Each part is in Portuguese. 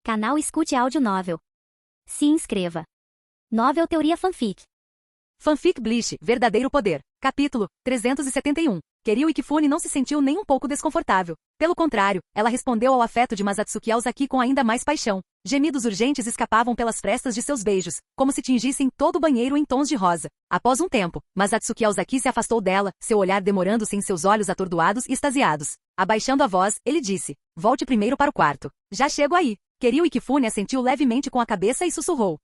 Canal Escute Áudio Novel. Se inscreva. Novel Teoria Fanfic. Fanfic Bleach, Verdadeiro Poder. Capítulo 371. Kiryu Ikifune não se sentiu nem um pouco desconfortável. Pelo contrário, ela respondeu ao afeto de Masatsuki Aozaki com ainda mais paixão. Gemidos urgentes escapavam pelas frestas de seus beijos, como se tingissem todo o banheiro em tons de rosa. Após um tempo, Masatsuki Aozaki se afastou dela, seu olhar demorando-se em seus olhos atordoados e extasiados. Abaixando a voz, ele disse: "Volte primeiro para o quarto. Já chego aí." Kiryu Ikifune assentiu levemente com a cabeça e sussurrou: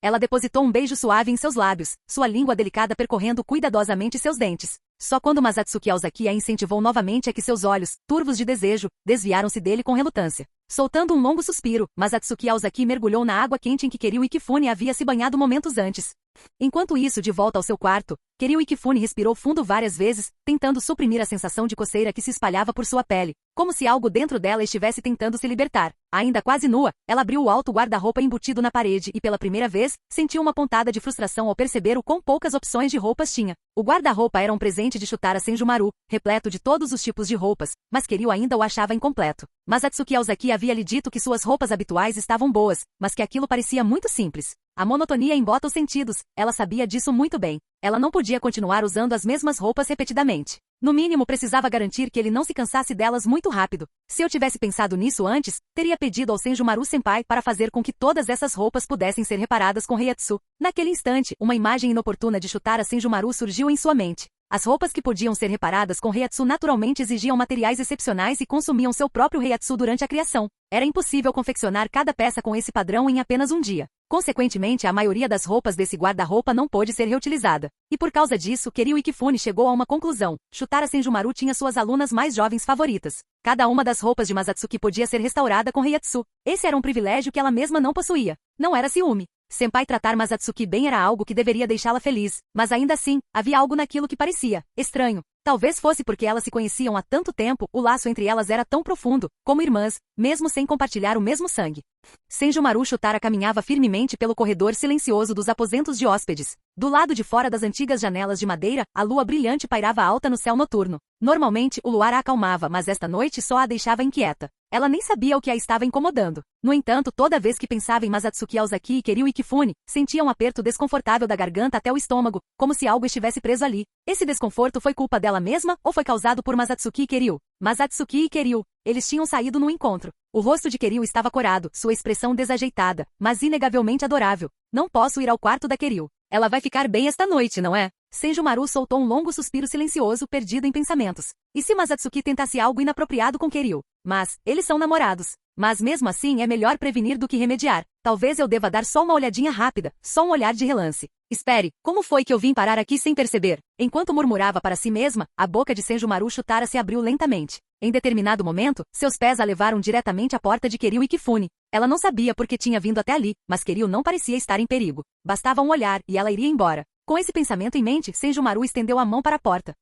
Ela depositou um beijo suave em seus lábios, sua língua delicada percorrendo cuidadosamente seus dentes. Só quando Masatsuki Aozaki a incentivou novamente é que seus olhos, turvos de desejo, desviaram-se dele com relutância. Soltando um longo suspiro, Masatsuki Aozaki mergulhou na água quente em que Kiryu Ikifune havia se banhado momentos antes. Enquanto isso, de volta ao seu quarto, Kiryu Ikifune respirou fundo várias vezes, tentando suprimir a sensação de coceira que se espalhava por sua pele, como se algo dentro dela estivesse tentando se libertar. Ainda quase nua, ela abriu o alto guarda-roupa embutido na parede e pela primeira vez, sentiu uma pontada de frustração ao perceber o quão poucas opções de roupas tinha. O guarda-roupa era um presente de Shutara Senjumaru, repleto de todos os tipos de roupas, mas Kiryu ainda o achava incompleto. Masatsuki Aozaki havia lhe dito que suas roupas habituais estavam boas, mas que aquilo parecia muito simples. A monotonia embota os sentidos, ela sabia disso muito bem. Ela não podia continuar usando as mesmas roupas repetidamente. No mínimo precisava garantir que ele não se cansasse delas muito rápido. Se eu tivesse pensado nisso antes, teria pedido ao Senjumaru-senpai para fazer com que todas essas roupas pudessem ser reparadas com Reiatsu. Naquele instante, uma imagem inoportuna de Shutara Senjumaru surgiu em sua mente. As roupas que podiam ser reparadas com Reiatsu naturalmente exigiam materiais excepcionais e consumiam seu próprio Reiatsu durante a criação. Era impossível confeccionar cada peça com esse padrão em apenas um dia. Consequentemente, a maioria das roupas desse guarda-roupa não pôde ser reutilizada. E por causa disso, Kiryu Ikifune chegou a uma conclusão. Shutara Senjumaru tinha suas alunas mais jovens favoritas. Cada uma das roupas de Masatsuki podia ser restaurada com Reiatsu. Esse era um privilégio que ela mesma não possuía. Não era ciúme. Senpai tratar Masatsuki bem era algo que deveria deixá-la feliz, mas ainda assim, havia algo naquilo que parecia estranho. Talvez fosse porque elas se conheciam há tanto tempo, o laço entre elas era tão profundo, como irmãs, mesmo sem compartilhar o mesmo sangue. Senjumaru Shutara caminhava firmemente pelo corredor silencioso dos aposentos de hóspedes. Do lado de fora das antigas janelas de madeira, a lua brilhante pairava alta no céu noturno. Normalmente, o luar a acalmava, mas esta noite só a deixava inquieta. Ela nem sabia o que a estava incomodando. No entanto, toda vez que pensava em Masatsuki Aozaki e Kiryu Ikifune, sentia um aperto desconfortável da garganta até o estômago, como se algo estivesse preso ali. Esse desconforto foi culpa dela mesma ou foi causado por Masatsuki e Kiryu? Masatsuki e Kiryu. Eles tinham saído no encontro. O rosto de Kiryu estava corado, sua expressão desajeitada, mas inegavelmente adorável. Não posso ir ao quarto da Kiryu. Ela vai ficar bem esta noite, não é? Senjumaru soltou um longo suspiro silencioso, perdido em pensamentos. E se Masatsuki tentasse algo inapropriado com Kiryu? Mas, eles são namorados. Mas mesmo assim é melhor prevenir do que remediar. Talvez eu deva dar só uma olhadinha rápida, só um olhar de relance. Espere, como foi que eu vim parar aqui sem perceber? Enquanto murmurava para si mesma, a boca de Senjumaru Shutara se abriu lentamente. Em determinado momento, seus pés a levaram diretamente à porta de Kiryu Ikifune. Ela não sabia por que tinha vindo até ali, mas Kiryu não parecia estar em perigo. Bastava um olhar, e ela iria embora. Com esse pensamento em mente, Senjumaru estendeu a mão para a porta.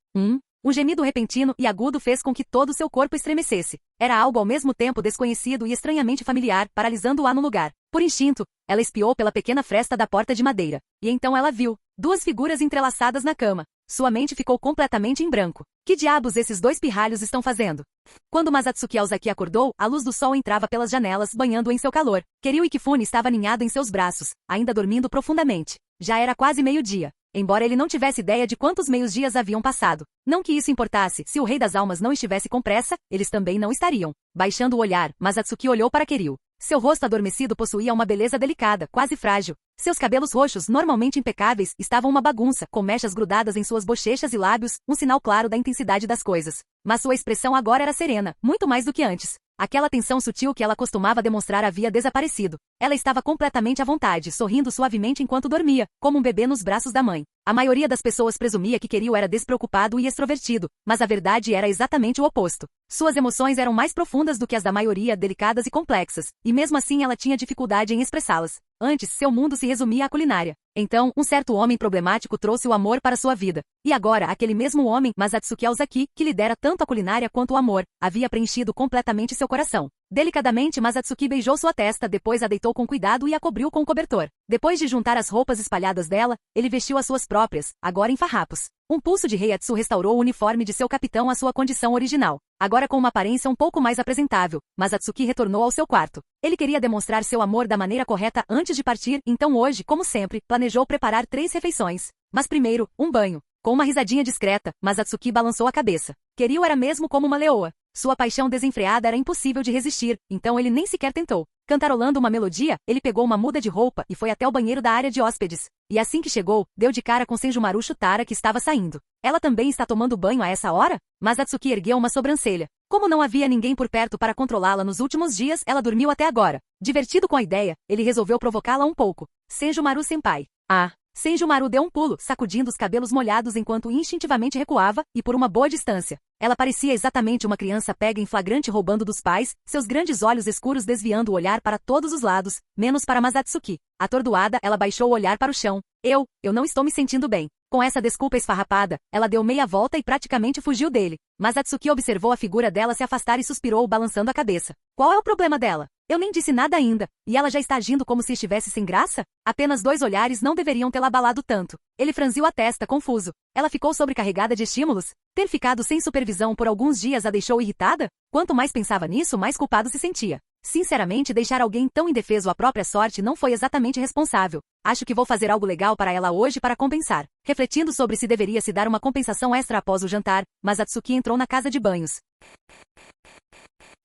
Um gemido repentino e agudo fez com que todo o seu corpo estremecesse. Era algo ao mesmo tempo desconhecido e estranhamente familiar, paralisando-a no lugar. Por instinto, ela espiou pela pequena fresta da porta de madeira. E então ela viu duas figuras entrelaçadas na cama. Sua mente ficou completamente em branco. Que diabos esses dois pirralhos estão fazendo? Quando Masatsuki Aozaki acordou, a luz do sol entrava pelas janelas, banhando-o em seu calor. Kiryu Ikifune estava aninhado em seus braços, ainda dormindo profundamente. Já era quase meio-dia. Embora ele não tivesse ideia de quantos meios-dias haviam passado. Não que isso importasse, se o Rei das Almas não estivesse com pressa, eles também não estariam. Baixando o olhar, Masatsuki olhou para Kiryu. Seu rosto adormecido possuía uma beleza delicada, quase frágil. Seus cabelos roxos, normalmente impecáveis, estavam uma bagunça, com mechas grudadas em suas bochechas e lábios, um sinal claro da intensidade das coisas. Mas sua expressão agora era serena, muito mais do que antes. Aquela tensão sutil que ela costumava demonstrar havia desaparecido. Ela estava completamente à vontade, sorrindo suavemente enquanto dormia, como um bebê nos braços da mãe. A maioria das pessoas presumia que Kiryu era despreocupado e extrovertido, mas a verdade era exatamente o oposto. Suas emoções eram mais profundas do que as da maioria, delicadas e complexas, e mesmo assim ela tinha dificuldade em expressá-las. Antes, seu mundo se resumia à culinária. Então, um certo homem problemático trouxe o amor para sua vida. E agora, aquele mesmo homem, Masatsuki Aozaki, que lhe dera tanto a culinária quanto o amor, havia preenchido completamente seu coração. Delicadamente, Masatsuki beijou sua testa, depois a deitou com cuidado e a cobriu com o cobertor. Depois de juntar as roupas espalhadas dela, ele vestiu as suas próprias, agora em farrapos. Um pulso de Heiatsu restaurou o uniforme de seu capitão à sua condição original. Agora com uma aparência um pouco mais apresentável, Masatsuki retornou ao seu quarto. Ele queria demonstrar seu amor da maneira correta antes de partir, então hoje, como sempre, planejou preparar 3 refeições. Mas primeiro, um banho. Com uma risadinha discreta, Masatsuki balançou a cabeça. Kiryu era mesmo como uma leoa. Sua paixão desenfreada era impossível de resistir, então ele nem sequer tentou. Cantarolando uma melodia, ele pegou uma muda de roupa e foi até o banheiro da área de hóspedes. E assim que chegou, deu de cara com Senjumaru Shutara que estava saindo. Ela também está tomando banho a essa hora? Masatsuki ergueu uma sobrancelha. Como não havia ninguém por perto para controlá-la nos últimos dias, ela dormiu até agora. Divertido com a ideia, ele resolveu provocá-la um pouco. Senjumaru-senpai. Ah! Senjumaru deu um pulo, sacudindo os cabelos molhados enquanto instintivamente recuava, e por uma boa distância. Ela parecia exatamente uma criança pega em flagrante roubando dos pais, seus grandes olhos escuros desviando o olhar para todos os lados, menos para Masatsuki. Atordoada, ela baixou o olhar para o chão. Eu não estou me sentindo bem. Com essa desculpa esfarrapada, ela deu meia volta e praticamente fugiu dele. Masatsuki observou a figura dela se afastar e suspirou, balançando a cabeça. Qual é o problema dela? Eu nem disse nada ainda, e ela já está agindo como se estivesse sem graça? Apenas 2 olhares não deveriam tê-la abalado tanto. Ele franziu a testa, confuso. Ela ficou sobrecarregada de estímulos? Ter ficado sem supervisão por alguns dias a deixou irritada? Quanto mais pensava nisso, mais culpado se sentia. Sinceramente, deixar alguém tão indefeso à própria sorte não foi exatamente responsável. Acho que vou fazer algo legal para ela hoje para compensar. Refletindo sobre se deveria se dar uma compensação extra após o jantar, Masatsuki entrou na casa de banhos.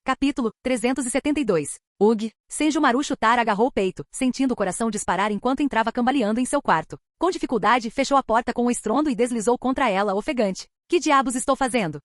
Capítulo 372. Ugh. Senjumaru Shutara agarrou o peito, sentindo o coração disparar enquanto entrava cambaleando em seu quarto. Com dificuldade, fechou a porta com um estrondo e deslizou contra ela, ofegante. Que diabos estou fazendo?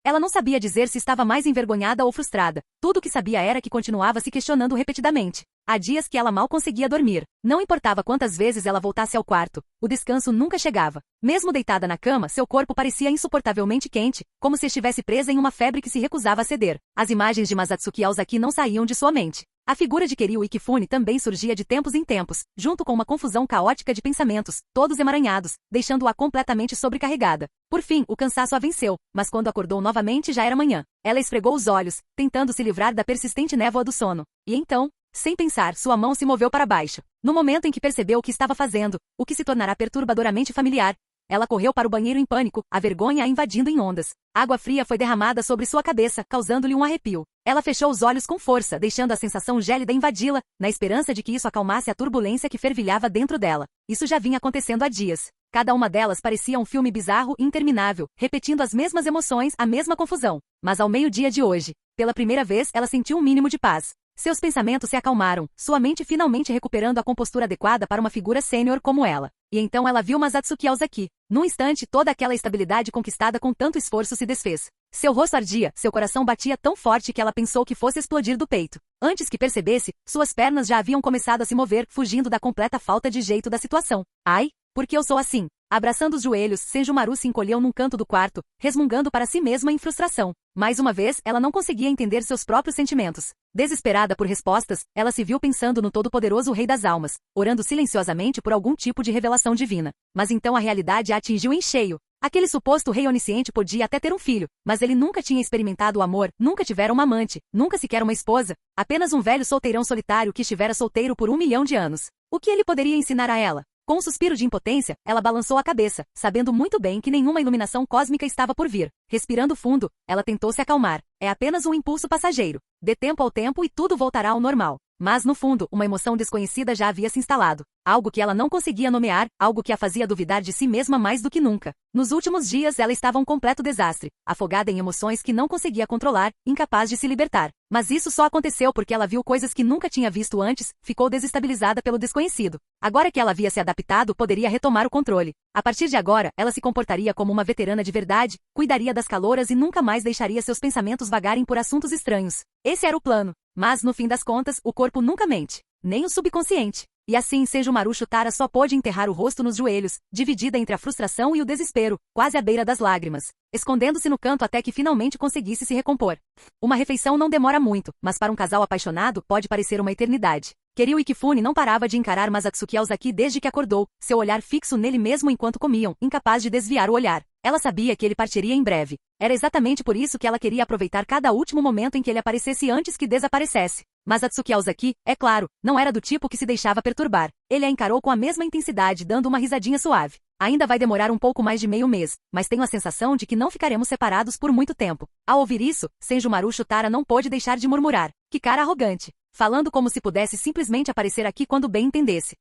Ela não sabia dizer se estava mais envergonhada ou frustrada. Tudo o que sabia era que continuava se questionando repetidamente. Há dias que ela mal conseguia dormir. Não importava quantas vezes ela voltasse ao quarto, o descanso nunca chegava. Mesmo deitada na cama, seu corpo parecia insuportavelmente quente, como se estivesse presa em uma febre que se recusava a ceder. As imagens de Masatsuki Aozaki não saíam de sua mente. A figura de Kiryu Ikifune também surgia de tempos em tempos, junto com uma confusão caótica de pensamentos, todos emaranhados, deixando-a completamente sobrecarregada. Por fim, o cansaço a venceu, mas quando acordou novamente já era manhã. Ela esfregou os olhos, tentando se livrar da persistente névoa do sono. E então, sem pensar, sua mão se moveu para baixo. No momento em que percebeu o que estava fazendo, o que se tornará perturbadoramente familiar, ela correu para o banheiro em pânico, a vergonha a invadindo em ondas. Água fria foi derramada sobre sua cabeça, causando-lhe um arrepio. Ela fechou os olhos com força, deixando a sensação gélida invadi-la, na esperança de que isso acalmasse a turbulência que fervilhava dentro dela. Isso já vinha acontecendo há dias. Cada uma delas parecia um filme bizarro e interminável, repetindo as mesmas emoções, a mesma confusão. Mas ao meio-dia de hoje, pela primeira vez, ela sentiu um mínimo de paz. Seus pensamentos se acalmaram, sua mente finalmente recuperando a compostura adequada para uma figura sênior como ela. E então ela viu Masatsuki Aozaki. Num instante, toda aquela estabilidade conquistada com tanto esforço se desfez. Seu rosto ardia, seu coração batia tão forte que ela pensou que fosse explodir do peito. Antes que percebesse, suas pernas já haviam começado a se mover, fugindo da completa falta de jeito da situação. Ai, por que eu sou assim? Abraçando os joelhos, Senjumaru se encolheu num canto do quarto, resmungando para si mesma em frustração. Mais uma vez, ela não conseguia entender seus próprios sentimentos. Desesperada por respostas, ela se viu pensando no todo-poderoso Rei das Almas, orando silenciosamente por algum tipo de revelação divina. Mas então a realidade a atingiu em cheio. Aquele suposto rei onisciente podia até ter um filho, mas ele nunca tinha experimentado o amor, nunca tivera uma amante, nunca sequer uma esposa, apenas um velho solteirão solitário que estivera solteiro por 1 milhão de anos. O que ele poderia ensinar a ela? Com um suspiro de impotência, ela balançou a cabeça, sabendo muito bem que nenhuma iluminação cósmica estava por vir. Respirando fundo, ela tentou se acalmar. É apenas um impulso passageiro. Dê tempo ao tempo e tudo voltará ao normal. Mas, no fundo, uma emoção desconhecida já havia se instalado. Algo que ela não conseguia nomear, algo que a fazia duvidar de si mesma mais do que nunca. Nos últimos dias ela estava um completo desastre, afogada em emoções que não conseguia controlar, incapaz de se libertar. Mas isso só aconteceu porque ela viu coisas que nunca tinha visto antes, ficou desestabilizada pelo desconhecido. Agora que ela havia se adaptado, poderia retomar o controle. A partir de agora, ela se comportaria como uma veterana de verdade, cuidaria das calouras e nunca mais deixaria seus pensamentos vagarem por assuntos estranhos. Esse era o plano. Mas, no fim das contas, o corpo nunca mente. Nem o subconsciente. E assim Senjumaru Shutara só pôde enterrar o rosto nos joelhos, dividida entre a frustração e o desespero, quase à beira das lágrimas, escondendo-se no canto até que finalmente conseguisse se recompor. Uma refeição não demora muito, mas para um casal apaixonado pode parecer uma eternidade. Kiryu Ikifune não parava de encarar Masatsuki Ozaki desde que acordou, seu olhar fixo nele mesmo enquanto comiam, incapaz de desviar o olhar. Ela sabia que ele partiria em breve. Era exatamente por isso que ela queria aproveitar cada último momento em que ele aparecesse antes que desaparecesse. Masatsuki Ozaki, é claro, não era do tipo que se deixava perturbar. Ele a encarou com a mesma intensidade, dando uma risadinha suave. Ainda vai demorar um pouco mais de meio mês, mas tenho a sensação de que não ficaremos separados por muito tempo. Ao ouvir isso, Senjumaru Shutara não pôde deixar de murmurar. Que cara arrogante. Falando como se pudesse simplesmente aparecer aqui quando bem entendesse.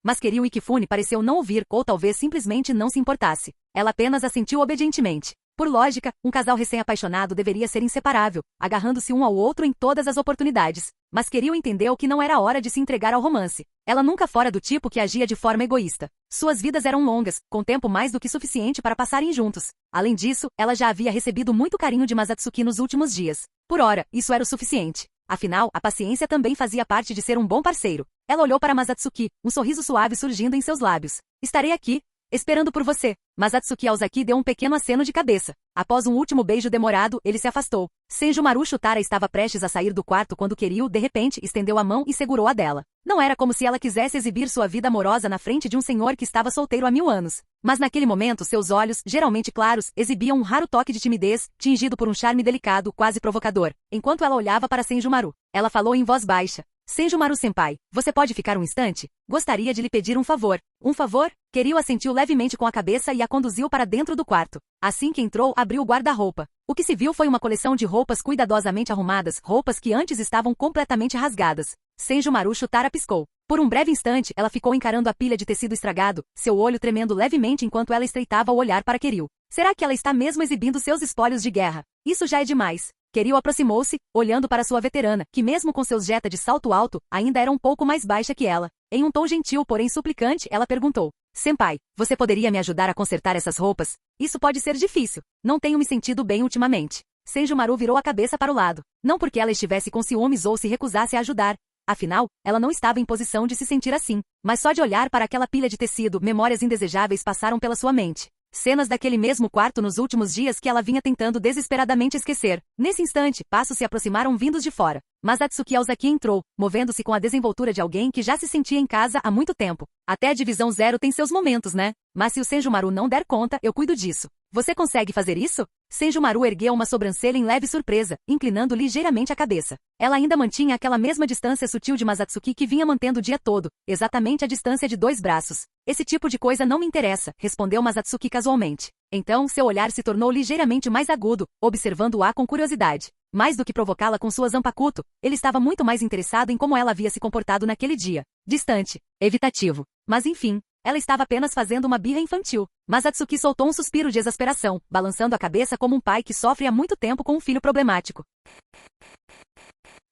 Mas Kiryu Ikifune pareceu não ouvir, ou talvez simplesmente não se importasse. Ela apenas assentiu obedientemente. Por lógica, um casal recém-apaixonado deveria ser inseparável, agarrando-se um ao outro em todas as oportunidades. Mas Kiryu entendeu que não era hora de se entregar ao romance. Ela nunca fora do tipo que agia de forma egoísta. Suas vidas eram longas, com tempo mais do que suficiente para passarem juntos. Além disso, ela já havia recebido muito carinho de Masatsuki nos últimos dias. Por ora, isso era o suficiente. Afinal, a paciência também fazia parte de ser um bom parceiro. Ela olhou para Masatsuki, um sorriso suave surgindo em seus lábios. Estarei aqui, esperando por você. Masatsuki Ozaki deu um pequeno aceno de cabeça. Após um último beijo demorado, ele se afastou. Senjumaru Shutara estava prestes a sair do quarto quando Kiryu, de repente, estendeu a mão e segurou a dela. Não era como se ela quisesse exibir sua vida amorosa na frente de um senhor que estava solteiro há 1000 anos. Mas naquele momento, seus olhos, geralmente claros, exibiam um raro toque de timidez, tingido por um charme delicado, quase provocador. Enquanto ela olhava para Senjumaru, ela falou em voz baixa. Senjumaru-senpai, você pode ficar um instante? Gostaria de lhe pedir um favor. Um favor? Kiryu assentiu levemente com a cabeça e a conduziu para dentro do quarto. Assim que entrou, abriu o guarda-roupa. O que se viu foi uma coleção de roupas cuidadosamente arrumadas, roupas que antes estavam completamente rasgadas. Senjumaru Shutara piscou. Por um breve instante, ela ficou encarando a pilha de tecido estragado, seu olho tremendo levemente enquanto ela estreitava o olhar para Kiryu. Será que ela está mesmo exibindo seus espólios de guerra? Isso já é demais. Kiryu aproximou-se, olhando para sua veterana, que mesmo com seus jeta de salto alto, ainda era um pouco mais baixa que ela. Em um tom gentil porém suplicante, ela perguntou. Senpai, você poderia me ajudar a consertar essas roupas? Isso pode ser difícil. Não tenho me sentido bem ultimamente. Senjumaru virou a cabeça para o lado. Não porque ela estivesse com ciúmes ou se recusasse a ajudar. Afinal, ela não estava em posição de se sentir assim. Mas só de olhar para aquela pilha de tecido, memórias indesejáveis passaram pela sua mente. Cenas daquele mesmo quarto nos últimos dias que ela vinha tentando desesperadamente esquecer. Nesse instante, passos se aproximaram vindos de fora. Masatsuki Ozaki entrou, movendo-se com a desenvoltura de alguém que já se sentia em casa há muito tempo. Até a divisão 0 tem seus momentos, né? Mas se o Senjumaru não der conta, eu cuido disso. Você consegue fazer isso? Senjumaru ergueu uma sobrancelha em leve surpresa, inclinando ligeiramente a cabeça. Ela ainda mantinha aquela mesma distância sutil de Masatsuki que vinha mantendo o dia todo, exatamente a distância de 2 braços. Esse tipo de coisa não me interessa, respondeu Masatsuki casualmente. Então, seu olhar se tornou ligeiramente mais agudo, observando-a com curiosidade. Mais do que provocá-la com sua zanpakuto, ele estava muito mais interessado em como ela havia se comportado naquele dia. Distante, evitativo. Mas enfim, ela estava apenas fazendo uma birra infantil. Masatsuki soltou um suspiro de exasperação, balançando a cabeça como um pai que sofre há muito tempo com um filho problemático.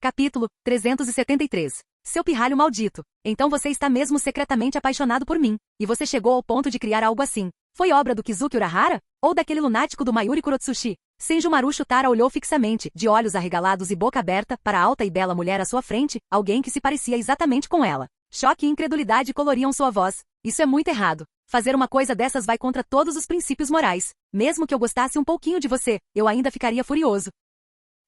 Capítulo 373. Seu pirralho maldito. Então você está mesmo secretamente apaixonado por mim. E você chegou ao ponto de criar algo assim. Foi obra do Kizuki Urahara? Ou daquele lunático do Mayuri Kurotsushi? Senjumaru Shutara olhou fixamente, de olhos arregalados e boca aberta, para a alta e bela mulher à sua frente, alguém que se parecia exatamente com ela. Choque e incredulidade coloriam sua voz. Isso é muito errado. Fazer uma coisa dessas vai contra todos os princípios morais. Mesmo que eu gostasse um pouquinho de você, eu ainda ficaria furioso.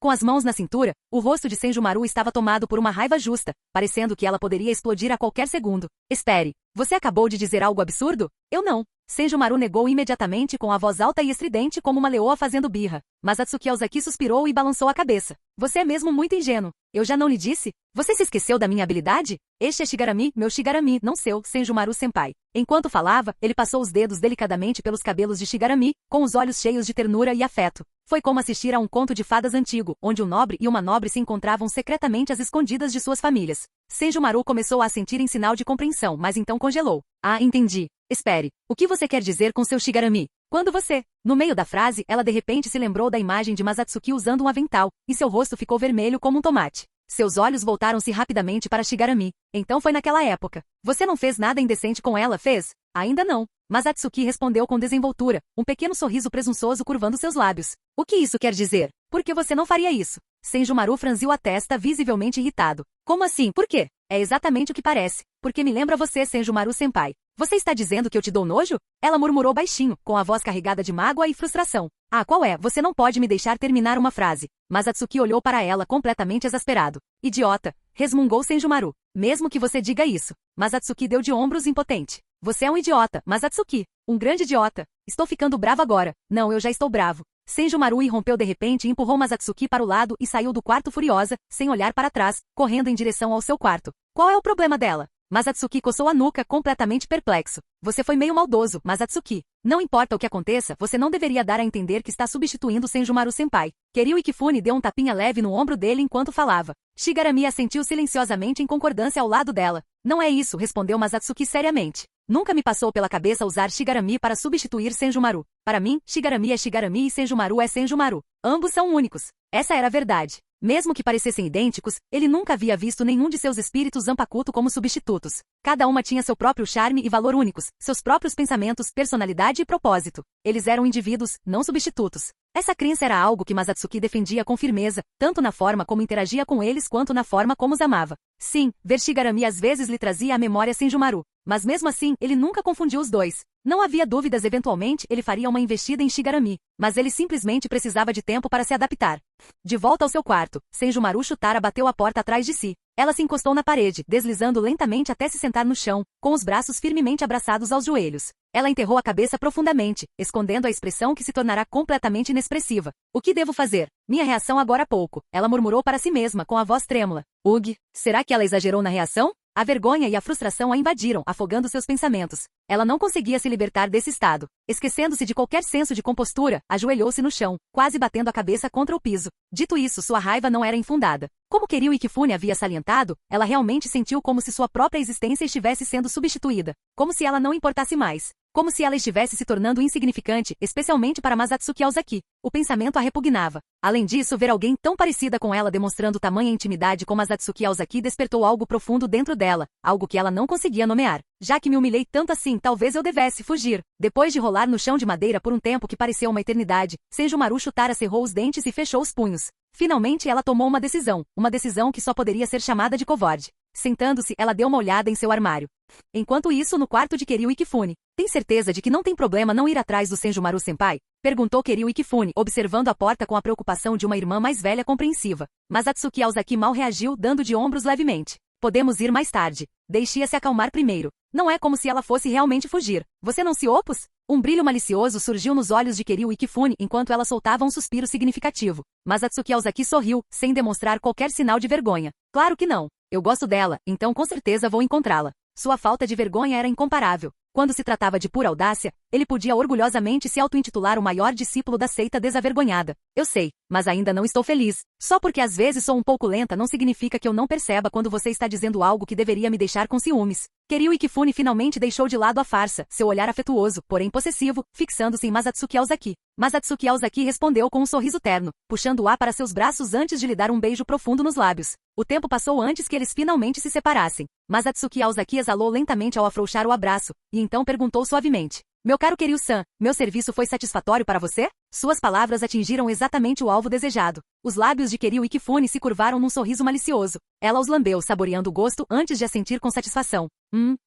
Com as mãos na cintura, o rosto de Senjumaru estava tomado por uma raiva justa, parecendo que ela poderia explodir a qualquer segundo. Espere, você acabou de dizer algo absurdo? Eu não. Senjumaru negou imediatamente com a voz alta e estridente como uma leoa fazendo birra. Masatsuki Ozaki suspirou e balançou a cabeça. Você é mesmo muito ingênuo. Eu já não lhe disse? Você se esqueceu da minha habilidade? Este é Shigarami, meu Shigarami, não seu, Senjumaru-senpai. Enquanto falava, ele passou os dedos delicadamente pelos cabelos de Shigarami, com os olhos cheios de ternura e afeto. Foi como assistir a um conto de fadas antigo, onde um nobre e uma nobre se encontravam secretamente às escondidas de suas famílias. Senjumaru começou a assentir em sinal de compreensão, mas então congelou. Ah, entendi. Espere. O que você quer dizer com seu Shigarami? Quando você... No meio da frase, ela de repente se lembrou da imagem de Masatsuki usando um avental, e seu rosto ficou vermelho como um tomate. Seus olhos voltaram-se rapidamente para Shigarami. Então foi naquela época. Você não fez nada indecente com ela, fez? Ainda não. Masatsuki respondeu com desenvoltura, um pequeno sorriso presunçoso curvando seus lábios. O que isso quer dizer? Por que você não faria isso? Senjumaru franziu a testa, visivelmente irritado. Como assim? Por quê? É exatamente o que parece. Porque me lembra você, Senjumaru-senpai. Você está dizendo que eu te dou nojo? Ela murmurou baixinho, com a voz carregada de mágoa e frustração. Ah, qual é? Você não pode me deixar terminar uma frase. Mas Atsuki olhou para ela completamente exasperado. Idiota! Resmungou Senjumaru. Mesmo que você diga isso. Mas Atsuki deu de ombros impotente. Você é um idiota, mas Atsuki. Um grande idiota. Estou ficando bravo agora. Não, eu já estou bravo. Senjumaru irrompeu de repente e empurrou Masatsuki para o lado e saiu do quarto furiosa, sem olhar para trás, correndo em direção ao seu quarto. Qual é o problema dela? Masatsuki coçou a nuca, completamente perplexo. Você foi meio maldoso, Masatsuki. Não importa o que aconteça, você não deveria dar a entender que está substituindo Senjumaru-senpai. Kiryu Ikifune deu um tapinha leve no ombro dele enquanto falava. Shigarami assentiu silenciosamente em concordância ao lado dela. Não é isso, respondeu Masatsuki seriamente. Nunca me passou pela cabeça usar Shigarami para substituir Senjumaru. Para mim, Shigarami é Shigarami e Senjumaru é Senjumaru. Ambos são únicos. Essa era a verdade. Mesmo que parecessem idênticos, ele nunca havia visto nenhum de seus espíritos Zanpakuto como substitutos. Cada uma tinha seu próprio charme e valor únicos, seus próprios pensamentos, personalidade e propósito. Eles eram indivíduos, não substitutos. Essa crença era algo que Masatsuki defendia com firmeza, tanto na forma como interagia com eles quanto na forma como os amava. Sim, ver Shigarami às vezes lhe trazia à memória Senjumaru. Mas mesmo assim, ele nunca confundiu os dois. Não havia dúvidas, eventualmente ele faria uma investida em Shigarami, mas ele simplesmente precisava de tempo para se adaptar. De volta ao seu quarto, Senjumaru Shutara bateu a porta atrás de si. Ela se encostou na parede, deslizando lentamente até se sentar no chão, com os braços firmemente abraçados aos joelhos. Ela enterrou a cabeça profundamente, escondendo a expressão que se tornará completamente inexpressiva. O que devo fazer? Minha reação agora há pouco. Ela murmurou para si mesma com a voz trêmula. Ugh, será que ela exagerou na reação? A vergonha e a frustração a invadiram, afogando seus pensamentos. Ela não conseguia se libertar desse estado. Esquecendo-se de qualquer senso de compostura, ajoelhou-se no chão, quase batendo a cabeça contra o piso. Dito isso, sua raiva não era infundada. Como Kiryu Ikifune havia salientado, ela realmente sentiu como se sua própria existência estivesse sendo substituída. Como se ela não importasse mais. Como se ela estivesse se tornando insignificante, especialmente para Masatsuki Aozaki. O pensamento a repugnava. Além disso, ver alguém tão parecida com ela demonstrando tamanha intimidade como Masatsuki Aozaki despertou algo profundo dentro dela, algo que ela não conseguia nomear. Já que me humilhei tanto assim, talvez eu devesse fugir. Depois de rolar no chão de madeira por um tempo que pareceu uma eternidade, Senjumaru Shutara cerrou os dentes e fechou os punhos. Finalmente ela tomou uma decisão que só poderia ser chamada de covarde. Sentando-se, ela deu uma olhada em seu armário. Enquanto isso, no quarto de Kiryu Ikifune. Tem certeza de que não tem problema não ir atrás do Senjumaru-senpai? Perguntou Kiryu Ikifune, observando a porta com a preocupação de uma irmã mais velha compreensiva. Mas Atsuki Aozaki mal reagiu, dando de ombros levemente. Podemos ir mais tarde. Deixe-a se acalmar primeiro. Não é como se ela fosse realmente fugir. Você não se opôs? Um brilho malicioso surgiu nos olhos de Kiryu Ikifune enquanto ela soltava um suspiro significativo. Mas Atsuki Aozaki sorriu, sem demonstrar qualquer sinal de vergonha. Claro que não. Eu gosto dela, então com certeza vou encontrá-la. Sua falta de vergonha era incomparável. Quando se tratava de pura audácia, ele podia orgulhosamente se auto-intitular o maior discípulo da seita desavergonhada. Eu sei, mas ainda não estou feliz. Só porque às vezes sou um pouco lenta não significa que eu não perceba quando você está dizendo algo que deveria me deixar com ciúmes. Kiryu Ikifune finalmente deixou de lado a farsa, seu olhar afetuoso, porém possessivo, fixando-se em Masatsuki Aozaki. Masatsuki Aozaki respondeu com um sorriso terno, puxando o ar para seus braços antes de lhe dar um beijo profundo nos lábios. O tempo passou antes que eles finalmente se separassem. Masatsuki Aozaki exalou lentamente ao afrouxar o abraço, e então perguntou suavemente. Meu caro Kiryu-san, meu serviço foi satisfatório para você? Suas palavras atingiram exatamente o alvo desejado. Os lábios de Kiryu Ikifune se curvaram num sorriso malicioso. Ela os lambeu, saboreando o gosto antes de assentir com satisfação.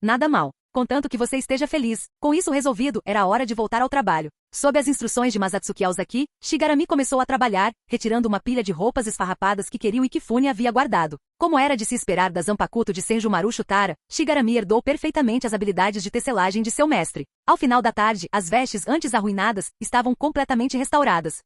Nada mal. Contanto que você esteja feliz. Com isso resolvido, era a hora de voltar ao trabalho. Sob as instruções de Masatsuki Aozaki, Shigarami começou a trabalhar, retirando uma pilha de roupas esfarrapadas que Kiryu Ikifune havia guardado. Como era de se esperar da Zanpakuto de Senjumaru Shutara, Shigarami herdou perfeitamente as habilidades de tecelagem de seu mestre. Ao final da tarde, as vestes antes arruinadas estavam completamente restauradas.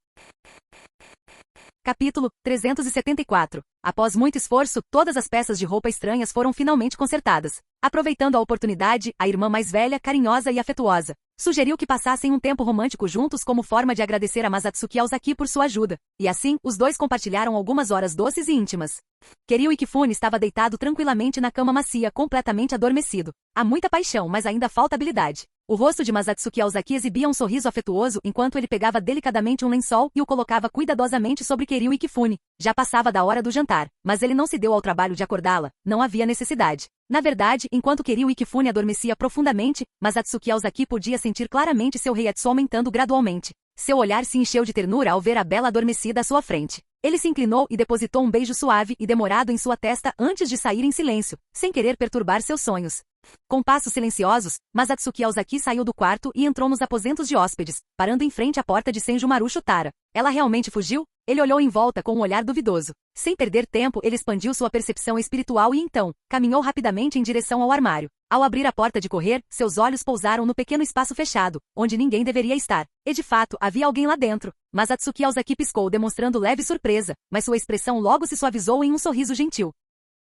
Capítulo 374. Após muito esforço, todas as peças de roupa estranhas foram finalmente consertadas. Aproveitando a oportunidade, a irmã mais velha, carinhosa e afetuosa, sugeriu que passassem um tempo romântico juntos como forma de agradecer a Masatsuki Aozaki por sua ajuda. E assim, os dois compartilharam algumas horas doces e íntimas. Kiryu Ikifune estava deitado tranquilamente na cama macia, completamente adormecido. Há muita paixão, mas ainda falta habilidade. O rosto de Masatsuki Aozaki exibia um sorriso afetuoso enquanto ele pegava delicadamente um lençol e o colocava cuidadosamente sobre Kiryu Ikifune. Já passava da hora do jantar, mas ele não se deu ao trabalho de acordá-la. Não havia necessidade. Na verdade, enquanto Kiryu Ikifune adormecia profundamente, Masatsuki Aozaki podia sentir claramente seu reiatsu aumentando gradualmente. Seu olhar se encheu de ternura ao ver a bela adormecida à sua frente. Ele se inclinou e depositou um beijo suave e demorado em sua testa antes de sair em silêncio, sem querer perturbar seus sonhos. Com passos silenciosos, Masatsuki Ozaki saiu do quarto e entrou nos aposentos de hóspedes, parando em frente à porta de Senjumaru Shutara. Ela realmente fugiu? Ele olhou em volta com um olhar duvidoso. Sem perder tempo, ele expandiu sua percepção espiritual e então, caminhou rapidamente em direção ao armário. Ao abrir a porta de correr, seus olhos pousaram no pequeno espaço fechado, onde ninguém deveria estar. E de fato, havia alguém lá dentro. Masatsuki Ozaki piscou demonstrando leve surpresa, mas sua expressão logo se suavizou em um sorriso gentil.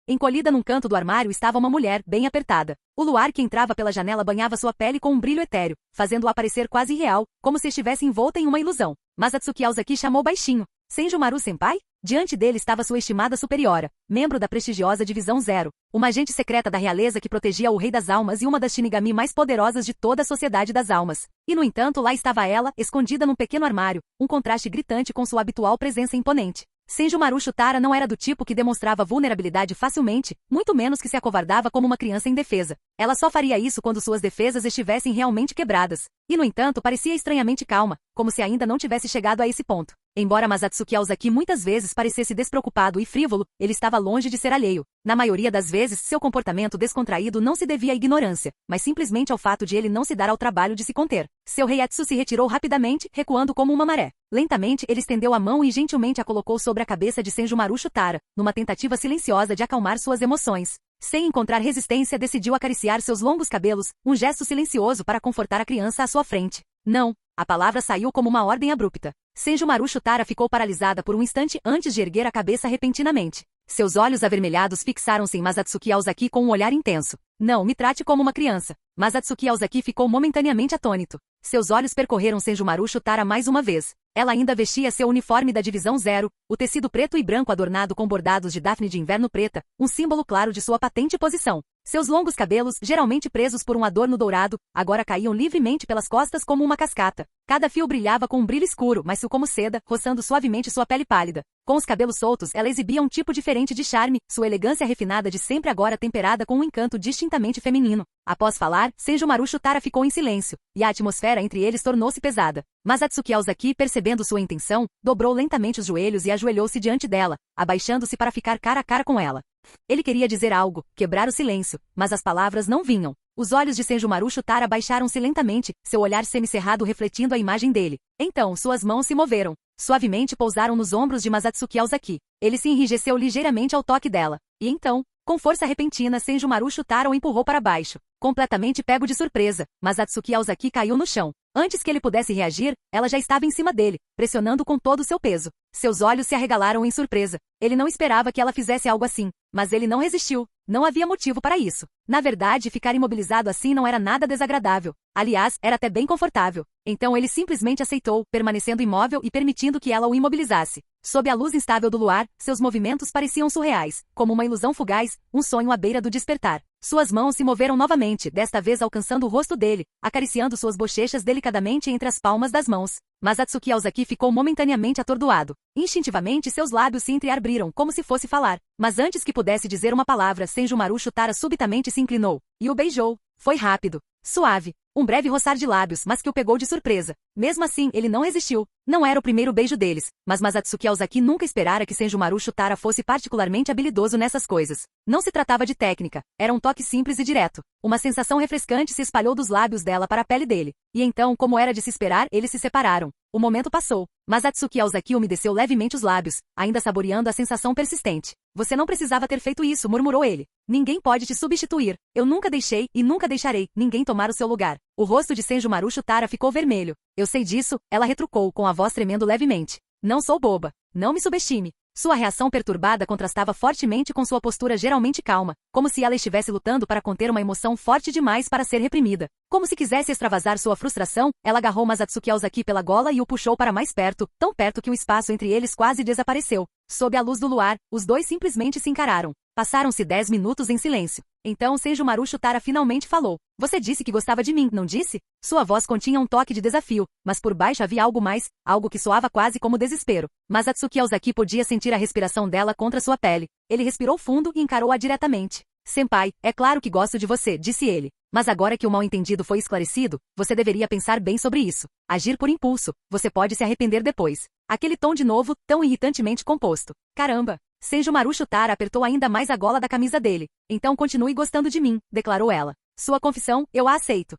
Encolhida num canto do armário estava uma mulher, bem apertada. O luar que entrava pela janela banhava sua pele com um brilho etéreo, fazendo-a parecer quase irreal, como se estivesse envolta em uma ilusão. Masatsuki Ozaki chamou baixinho. Senjumaru Senpai? Diante dele estava sua estimada superiora, membro da prestigiosa Divisão Zero, uma agente secreta da realeza que protegia o Rei das Almas e uma das Shinigami mais poderosas de toda a Sociedade das Almas. E no entanto lá estava ela, escondida num pequeno armário, um contraste gritante com sua habitual presença imponente. Senjumaru Shutara não era do tipo que demonstrava vulnerabilidade facilmente, muito menos que se acovardava como uma criança indefesa. Ela só faria isso quando suas defesas estivessem realmente quebradas. E no entanto parecia estranhamente calma, como se ainda não tivesse chegado a esse ponto. Embora Masatsuki Ozaki muitas vezes parecesse despreocupado e frívolo, ele estava longe de ser alheio. Na maioria das vezes, seu comportamento descontraído não se devia à ignorância, mas simplesmente ao fato de ele não se dar ao trabalho de se conter. Seu Reiatsu se retirou rapidamente, recuando como uma maré. Lentamente, ele estendeu a mão e gentilmente a colocou sobre a cabeça de Senjumaru Shutara, numa tentativa silenciosa de acalmar suas emoções. Sem encontrar resistência, decidiu acariciar seus longos cabelos, um gesto silencioso para confortar a criança à sua frente. Não. A palavra saiu como uma ordem abrupta. Senjumaru Shutara ficou paralisada por um instante antes de erguer a cabeça repentinamente. Seus olhos avermelhados fixaram-se em Masatsuki Ozaki com um olhar intenso. Não me trate como uma criança. Masatsuki Ozaki ficou momentaneamente atônito. Seus olhos percorreram Senjumaru Shutara mais uma vez. Ela ainda vestia seu uniforme da Divisão Zero, o tecido preto e branco adornado com bordados de Daphne de inverno preta, um símbolo claro de sua patente posição. Seus longos cabelos, geralmente presos por um adorno dourado, agora caíam livremente pelas costas como uma cascata. Cada fio brilhava com um brilho escuro, macio como seda, roçando suavemente sua pele pálida. Com os cabelos soltos, ela exibia um tipo diferente de charme, sua elegância refinada de sempre agora temperada com um encanto distintamente feminino. Após falar, Senjumaru Shutara ficou em silêncio, e a atmosfera entre eles tornou-se pesada. Masatsuki Ozaki, percebendo sua intenção, dobrou lentamente os joelhos e ajoelhou-se diante dela, abaixando-se para ficar cara a cara com ela. Ele queria dizer algo, quebrar o silêncio, mas as palavras não vinham. Os olhos de Senjumaru Shutara baixaram-se lentamente, seu olhar semicerrado refletindo a imagem dele. Então, suas mãos se moveram. Suavemente pousaram nos ombros de Masatsuki Ozaki. Ele se enrijeceu ligeiramente ao toque dela. E então, com força repentina, Senjumaru Shutara o empurrou para baixo. Completamente pego de surpresa, Masatsuki Ozaki caiu no chão. Antes que ele pudesse reagir, ela já estava em cima dele, pressionando com todo o seu peso. Seus olhos se arregalaram em surpresa. Ele não esperava que ela fizesse algo assim, mas ele não resistiu. Não havia motivo para isso. Na verdade, ficar imobilizado assim não era nada desagradável. Aliás, era até bem confortável. Então ele simplesmente aceitou, permanecendo imóvel e permitindo que ela o imobilizasse. Sob a luz instável do luar, seus movimentos pareciam surreais, como uma ilusão fugaz, um sonho à beira do despertar. Suas mãos se moveram novamente, desta vez alcançando o rosto dele, acariciando suas bochechas delicadamente entre as palmas das mãos. Masatsuki Ozaki ficou momentaneamente atordoado. Instintivamente seus lábios se entreabriram como se fosse falar. Mas antes que pudesse dizer uma palavra, Senjumaru Shutara subitamente se inclinou e o beijou. Foi rápido, suave, um breve roçar de lábios, mas que o pegou de surpresa. Mesmo assim, ele não resistiu. Não era o primeiro beijo deles, mas Masatsuki Ozaki nunca esperara que Senjumaru Shutara fosse particularmente habilidoso nessas coisas. Não se tratava de técnica, era um toque simples e direto. Uma sensação refrescante se espalhou dos lábios dela para a pele dele. E então, como era de se esperar, eles se separaram. O momento passou. Masatsuki Ozaki umedeceu levemente os lábios, ainda saboreando a sensação persistente. Você não precisava ter feito isso, murmurou ele. Ninguém pode te substituir. Eu nunca deixei e nunca deixarei ninguém tomar o seu lugar. O rosto de Senjumaru Shutara ficou vermelho. Eu sei disso, ela retrucou com a voz tremendo levemente. Não sou boba. Não me subestime. Sua reação perturbada contrastava fortemente com sua postura geralmente calma, como se ela estivesse lutando para conter uma emoção forte demais para ser reprimida. Como se quisesse extravasar sua frustração, ela agarrou Masatsuki Ozaki pela gola e o puxou para mais perto, tão perto que o espaço entre eles quase desapareceu. Sob a luz do luar, os dois simplesmente se encararam. Passaram-se 10 minutos em silêncio. Então Senjumaru Shutara finalmente falou. Você disse que gostava de mim, não disse? Sua voz continha um toque de desafio, mas por baixo havia algo mais, algo que soava quase como desespero. Masatsuki Ozaki podia sentir a respiração dela contra sua pele. Ele respirou fundo e encarou-a diretamente. Senpai, é claro que gosto de você, disse ele. Mas agora que o mal-entendido foi esclarecido, você deveria pensar bem sobre isso. Agir por impulso, você pode se arrepender depois. Aquele tom de novo, tão irritantemente composto. Caramba! Senjumaru Shutara apertou ainda mais a gola da camisa dele. Então continue gostando de mim, declarou ela. Sua confissão, eu a aceito.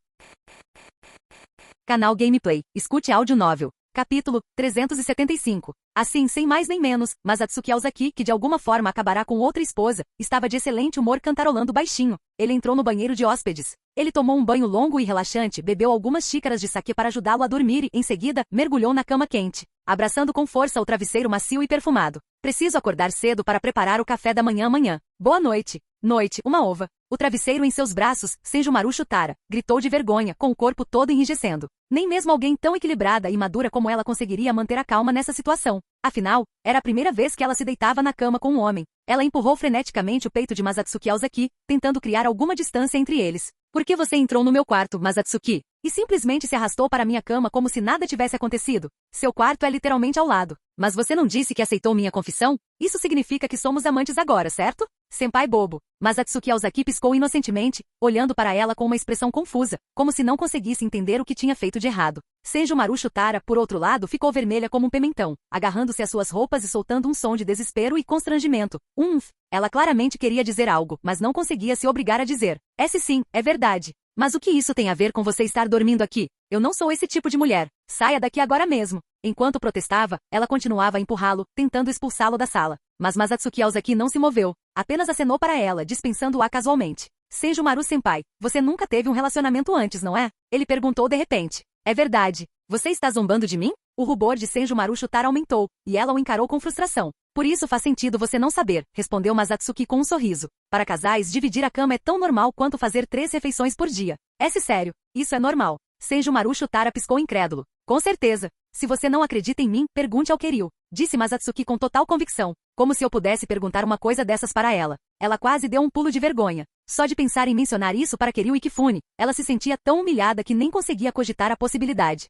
Canal Gameplay. Escute áudio novel. Capítulo 375. Assim, sem mais nem menos, Masatsuki Aozaki, que de alguma forma acabará com outra esposa, estava de excelente humor cantarolando baixinho. Ele entrou no banheiro de hóspedes. Ele tomou um banho longo e relaxante, bebeu algumas xícaras de saquê para ajudá-lo a dormir e, em seguida, mergulhou na cama quente, abraçando com força o travesseiro macio e perfumado. Preciso acordar cedo para preparar o café da manhã amanhã. Boa noite. Noite, uma ova. O travesseiro em seus braços, Senjumaru Shutara, gritou de vergonha, com o corpo todo enrijecendo. Nem mesmo alguém tão equilibrada e madura como ela conseguiria manter a calma nessa situação. Afinal, era a primeira vez que ela se deitava na cama com um homem. Ela empurrou freneticamente o peito de Masatsuki Aozaki, tentando criar alguma distância entre eles. Por que você entrou no meu quarto, Masatsuki? E simplesmente se arrastou para minha cama como se nada tivesse acontecido. Seu quarto é literalmente ao lado. Mas você não disse que aceitou minha confissão? Isso significa que somos amantes agora, certo? Senpai bobo. Masatsuki Aozaki piscou inocentemente, olhando para ela com uma expressão confusa, como se não conseguisse entender o que tinha feito de errado. Senjumaru Shutara, por outro lado, ficou vermelha como um pimentão, agarrando-se às suas roupas e soltando um som de desespero e constrangimento. Ela claramente queria dizer algo, mas não conseguia se obrigar a dizer. Esse sim, é verdade. Mas o que isso tem a ver com você estar dormindo aqui? Eu não sou esse tipo de mulher. Saia daqui agora mesmo. Enquanto protestava, ela continuava a empurrá-lo, tentando expulsá-lo da sala. Mas Masatsuki Aozaki não se moveu, apenas acenou para ela, dispensando-a casualmente. Senjumaru Senpai, você nunca teve um relacionamento antes, não é? Ele perguntou de repente. É verdade. Você está zombando de mim? O rubor de Senjumaru Shutara aumentou, e ela o encarou com frustração. Por isso faz sentido você não saber, respondeu Masatsuki com um sorriso. Para casais, dividir a cama é tão normal quanto fazer 3 refeições por dia. É-se sério, isso é normal. Senjumaru Shutara piscou incrédulo. Com certeza. Se você não acredita em mim, pergunte ao Kiryu, disse Masatsuki com total convicção, como se eu pudesse perguntar uma coisa dessas para ela. Ela quase deu um pulo de vergonha. Só de pensar em mencionar isso para Kiryu e Kifune, ela se sentia tão humilhada que nem conseguia cogitar a possibilidade.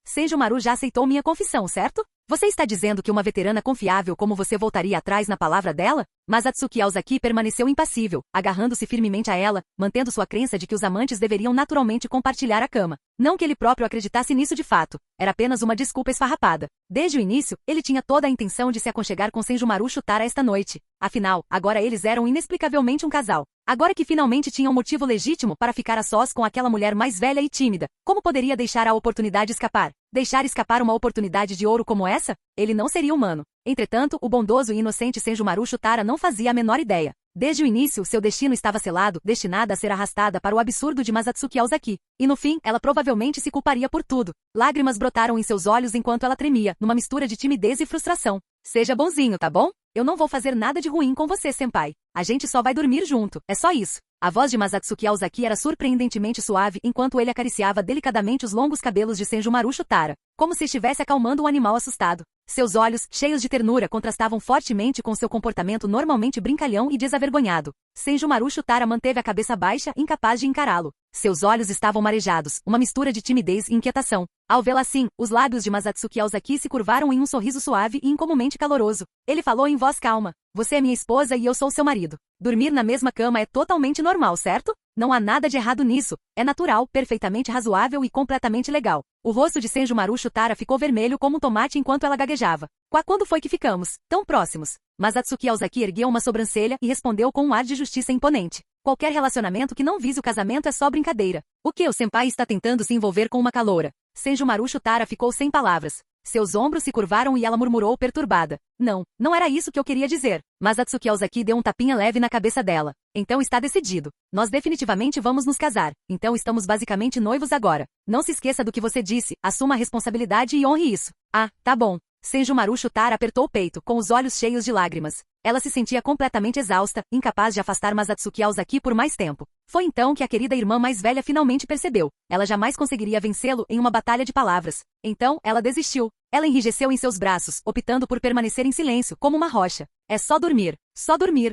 Senjumaru já aceitou minha confissão, certo? Você está dizendo que uma veterana confiável como você voltaria atrás na palavra dela? Masatsuki Aozaki permaneceu impassível, agarrando-se firmemente a ela, mantendo sua crença de que os amantes deveriam naturalmente compartilhar a cama. Não que ele próprio acreditasse nisso de fato, era apenas uma desculpa esfarrapada. Desde o início, ele tinha toda a intenção de se aconchegar com Senjumaru Shutara esta noite. Afinal, agora eles eram inexplicavelmente um casal. Agora que finalmente tinha um motivo legítimo para ficar a sós com aquela mulher mais velha e tímida, como poderia deixar a oportunidade escapar? Deixar escapar uma oportunidade de ouro como essa? Ele não seria humano. Entretanto, o bondoso e inocente Senjumaru Shutara não fazia a menor ideia. Desde o início, seu destino estava selado, destinada a ser arrastada para o absurdo de Masatsuki Aozaki. E no fim, ela provavelmente se culparia por tudo. Lágrimas brotaram em seus olhos enquanto ela tremia, numa mistura de timidez e frustração. Seja bonzinho, tá bom? Eu não vou fazer nada de ruim com você, senpai. A gente só vai dormir junto, é só isso. A voz de Masatsuki Aozaki era surpreendentemente suave enquanto ele acariciava delicadamente os longos cabelos de Senjumaru Shutara, como se estivesse acalmando um animal assustado. Seus olhos, cheios de ternura, contrastavam fortemente com seu comportamento normalmente brincalhão e desavergonhado. Senjumaru Shutara manteve a cabeça baixa, incapaz de encará-lo. Seus olhos estavam marejados, uma mistura de timidez e inquietação. Ao vê-la assim, os lábios de Masatsuki Aozaki se curvaram em um sorriso suave e incomumente caloroso. Ele falou em voz calma. Você é minha esposa e eu sou seu marido. Dormir na mesma cama é totalmente normal, certo? Não há nada de errado nisso. É natural, perfeitamente razoável e completamente legal. O rosto de Senjumaru Shutara ficou vermelho como um tomate enquanto ela gaguejava. Quando foi que ficamos? Tão próximos. Masatsuki Aozaki ergueu uma sobrancelha e respondeu com um ar de justiça imponente. Qualquer relacionamento que não vise o casamento é só brincadeira. O que o senpai está tentando se envolver com uma caloura? Senjumaru Shutara ficou sem palavras. Seus ombros se curvaram e ela murmurou perturbada. Não era isso que eu queria dizer. Masatsuki Aozaki deu um tapinha leve na cabeça dela. Então está decidido. Nós definitivamente vamos nos casar. Então estamos basicamente noivos agora. Não se esqueça do que você disse, assuma a responsabilidade e honre isso. Ah, tá bom. Senjumaru Shutara apertou o peito, com os olhos cheios de lágrimas. Ela se sentia completamente exausta, incapaz de afastar Masatsuki Aozaki por mais tempo. Foi então que a querida irmã mais velha finalmente percebeu. Ela jamais conseguiria vencê-lo em uma batalha de palavras. Então, ela desistiu. Ela enrijeceu em seus braços, optando por permanecer em silêncio, como uma rocha. É só dormir,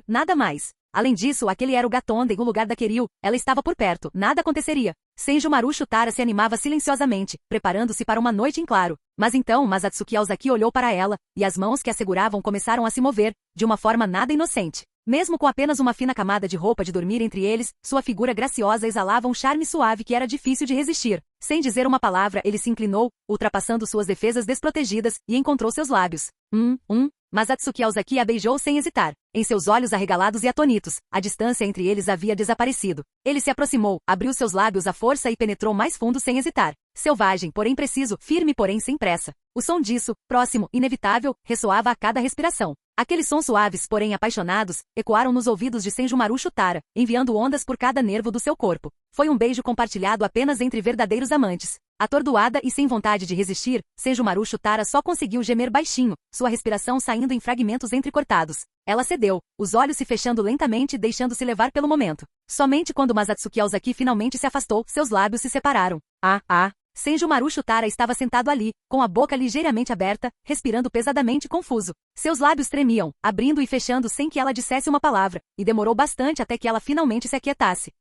nada mais. Além disso, aquele era o Gatonden, o lugar da Kiryu. Ela estava por perto, nada aconteceria. Senjumaru Shutara se animava silenciosamente, preparando-se para uma noite em claro. Mas então Masatsuki Aozaki olhou para ela, e as mãos que a seguravam começaram a se mover, de uma forma nada inocente. Mesmo com apenas uma fina camada de roupa de dormir entre eles, sua figura graciosa exalava um charme suave que era difícil de resistir. Sem dizer uma palavra, ele se inclinou, ultrapassando suas defesas desprotegidas, e encontrou seus lábios. Mas Atsuki Aozaki a beijou sem hesitar. Em seus olhos arregalados e atônitos, a distância entre eles havia desaparecido. Ele se aproximou, abriu seus lábios à força e penetrou mais fundo sem hesitar. Selvagem, porém preciso, firme porém sem pressa. O som disso, próximo, inevitável, ressoava a cada respiração. Aqueles sons suaves, porém apaixonados, ecoaram nos ouvidos de Senjumaru Shutara, enviando ondas por cada nervo do seu corpo. Foi um beijo compartilhado apenas entre verdadeiros amantes. Atordoada e sem vontade de resistir, Senjumaru Shutara só conseguiu gemer baixinho, sua respiração saindo em fragmentos entrecortados. Ela cedeu, os olhos se fechando lentamente, deixando-se levar pelo momento. Somente quando Masatsuki Aozaki finalmente se afastou, seus lábios se separaram. Senjumaru Shutara estava sentado ali, com a boca ligeiramente aberta, respirando pesadamente confuso. Seus lábios tremiam, abrindo e fechando sem que ela dissesse uma palavra, e demorou bastante até que ela finalmente se aquietasse.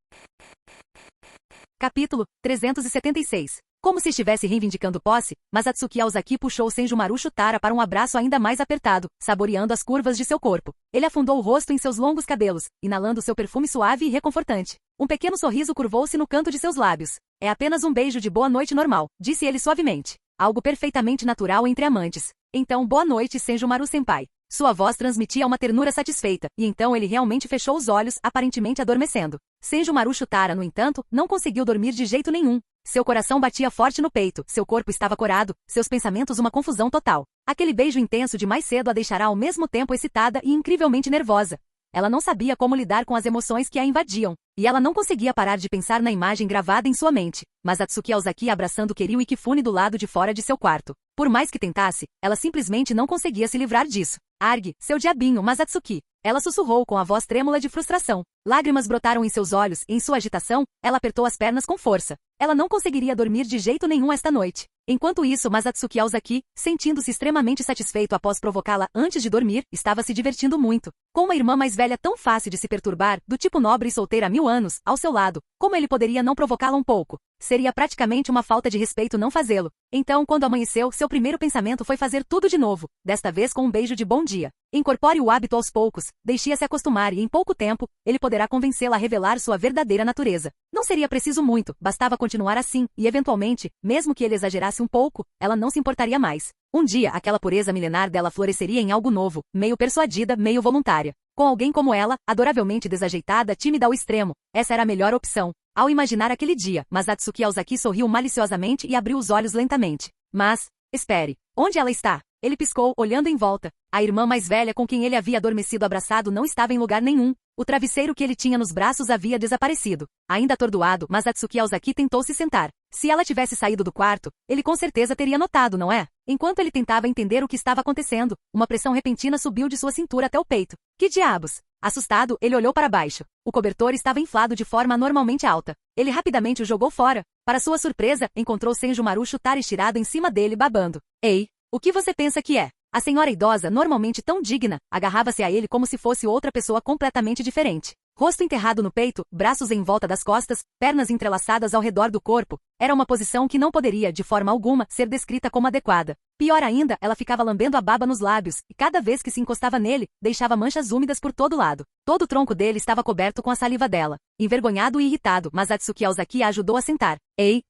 Capítulo 376. Como se estivesse reivindicando posse, Masatsuki Aozaki puxou Senjumaru Shutara para um abraço ainda mais apertado, saboreando as curvas de seu corpo. Ele afundou o rosto em seus longos cabelos, inalando seu perfume suave e reconfortante. Um pequeno sorriso curvou-se no canto de seus lábios. É apenas um beijo de boa noite normal, disse ele suavemente. Algo perfeitamente natural entre amantes. Então, boa noite, Senjumaru-senpai. Sua voz transmitia uma ternura satisfeita, e então ele realmente fechou os olhos, aparentemente adormecendo. Senjumaru Shutara, no entanto, não conseguiu dormir de jeito nenhum. Seu coração batia forte no peito, seu corpo estava corado, seus pensamentos uma confusão total. Aquele beijo intenso de mais cedo a deixará ao mesmo tempo excitada e incrivelmente nervosa. Ela não sabia como lidar com as emoções que a invadiam, e ela não conseguia parar de pensar na imagem gravada em sua mente. Mas Atsuki Aozaki abraçando Kiryu e Kifune do lado de fora de seu quarto. Por mais que tentasse, ela simplesmente não conseguia se livrar disso. Argue, seu diabinho, Masatsuki. Ela sussurrou com a voz trêmula de frustração. Lágrimas brotaram em seus olhos e em sua agitação, ela apertou as pernas com força. Ela não conseguiria dormir de jeito nenhum esta noite. Enquanto isso, Masatsuki Aozaki, sentindo-se extremamente satisfeito após provocá-la antes de dormir, estava se divertindo muito. Com uma irmã mais velha tão fácil de se perturbar, do tipo nobre e solteira há 1000 anos, ao seu lado, como ele poderia não provocá-la um pouco? Seria praticamente uma falta de respeito não fazê-lo. Então, quando amanheceu, seu primeiro pensamento foi fazer tudo de novo, desta vez com um beijo de bom dia. Incorpore o hábito aos poucos, deixe-a se acostumar e em pouco tempo, ele poderá convencê-la a revelar sua verdadeira natureza. Não seria preciso muito, bastava continuar assim, e eventualmente, mesmo que ele exagerasse um pouco, ela não se importaria mais. Um dia, aquela pureza milenar dela floresceria em algo novo, meio persuadida, meio voluntária. Com alguém como ela, adoravelmente desajeitada, tímida ao extremo, essa era a melhor opção. Ao imaginar aquele dia, Masatsuki Aozaki sorriu maliciosamente e abriu os olhos lentamente. Mas, espere, onde ela está? Ele piscou, olhando em volta. A irmã mais velha com quem ele havia adormecido abraçado não estava em lugar nenhum. O travesseiro que ele tinha nos braços havia desaparecido. Ainda atordoado, Masatsuki Aozaki tentou se sentar. Se ela tivesse saído do quarto, ele com certeza teria notado, não é? Enquanto ele tentava entender o que estava acontecendo, uma pressão repentina subiu de sua cintura até o peito. Que diabos? Assustado, ele olhou para baixo. O cobertor estava inflado de forma anormalmente alta. Ele rapidamente o jogou fora. Para sua surpresa, encontrou Senjumaru Shutara estirado em cima dele babando. Ei, o que você pensa que é? A senhora idosa, normalmente tão digna, agarrava-se a ele como se fosse outra pessoa completamente diferente. Rosto enterrado no peito, braços em volta das costas, pernas entrelaçadas ao redor do corpo. Era uma posição que não poderia, de forma alguma, ser descrita como adequada. Pior ainda, ela ficava lambendo a baba nos lábios, e cada vez que se encostava nele, deixava manchas úmidas por todo lado. Todo o tronco dele estava coberto com a saliva dela. Envergonhado e irritado, Masatsuki Aozaki a ajudou a sentar. Ei,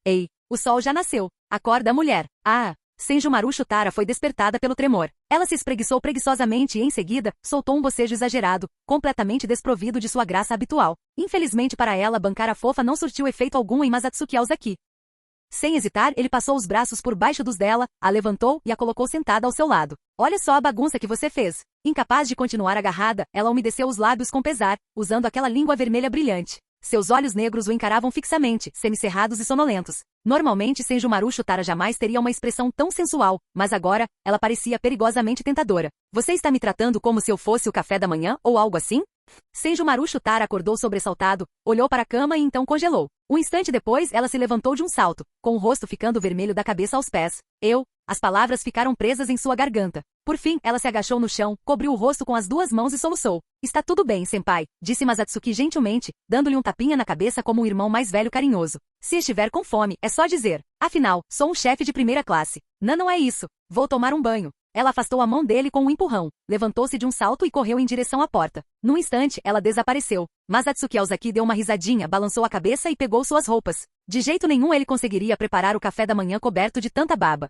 o sol já nasceu. Acorda, mulher. Senjumaru Shutara foi despertada pelo tremor. Ela se espreguiçou preguiçosamente e, em seguida, soltou um bocejo exagerado, completamente desprovido de sua graça habitual. Infelizmente para ela, bancar a fofa não surtiu efeito algum em Masatsuki Aozaki. Sem hesitar, ele passou os braços por baixo dos dela, a levantou e a colocou sentada ao seu lado. Olha só a bagunça que você fez. Incapaz de continuar agarrada, ela umedeceu os lábios com pesar, usando aquela língua vermelha brilhante. Seus olhos negros o encaravam fixamente, semicerrados e sonolentos. Normalmente Senjumaru Shutara jamais teria uma expressão tão sensual, mas agora, ela parecia perigosamente tentadora. Você está me tratando como se eu fosse o café da manhã, ou algo assim? Senjumaru Shutara acordou sobressaltado, olhou para a cama e então congelou. Um instante depois, ela se levantou de um salto, com o rosto ficando vermelho da cabeça aos pés. As palavras ficaram presas em sua garganta. Por fim, ela se agachou no chão, cobriu o rosto com as duas mãos e soluçou. Está tudo bem, senpai, disse Masatsuki gentilmente, dando-lhe um tapinha na cabeça como um irmão mais velho carinhoso. Se estiver com fome, é só dizer. Afinal, sou um chefe de primeira classe. Não é isso. Vou tomar um banho. Ela afastou a mão dele com um empurrão, levantou-se de um salto e correu em direção à porta. Num instante, ela desapareceu. Mas Atsuki Ozaki deu uma risadinha, balançou a cabeça e pegou suas roupas. De jeito nenhum ele conseguiria preparar o café da manhã coberto de tanta baba.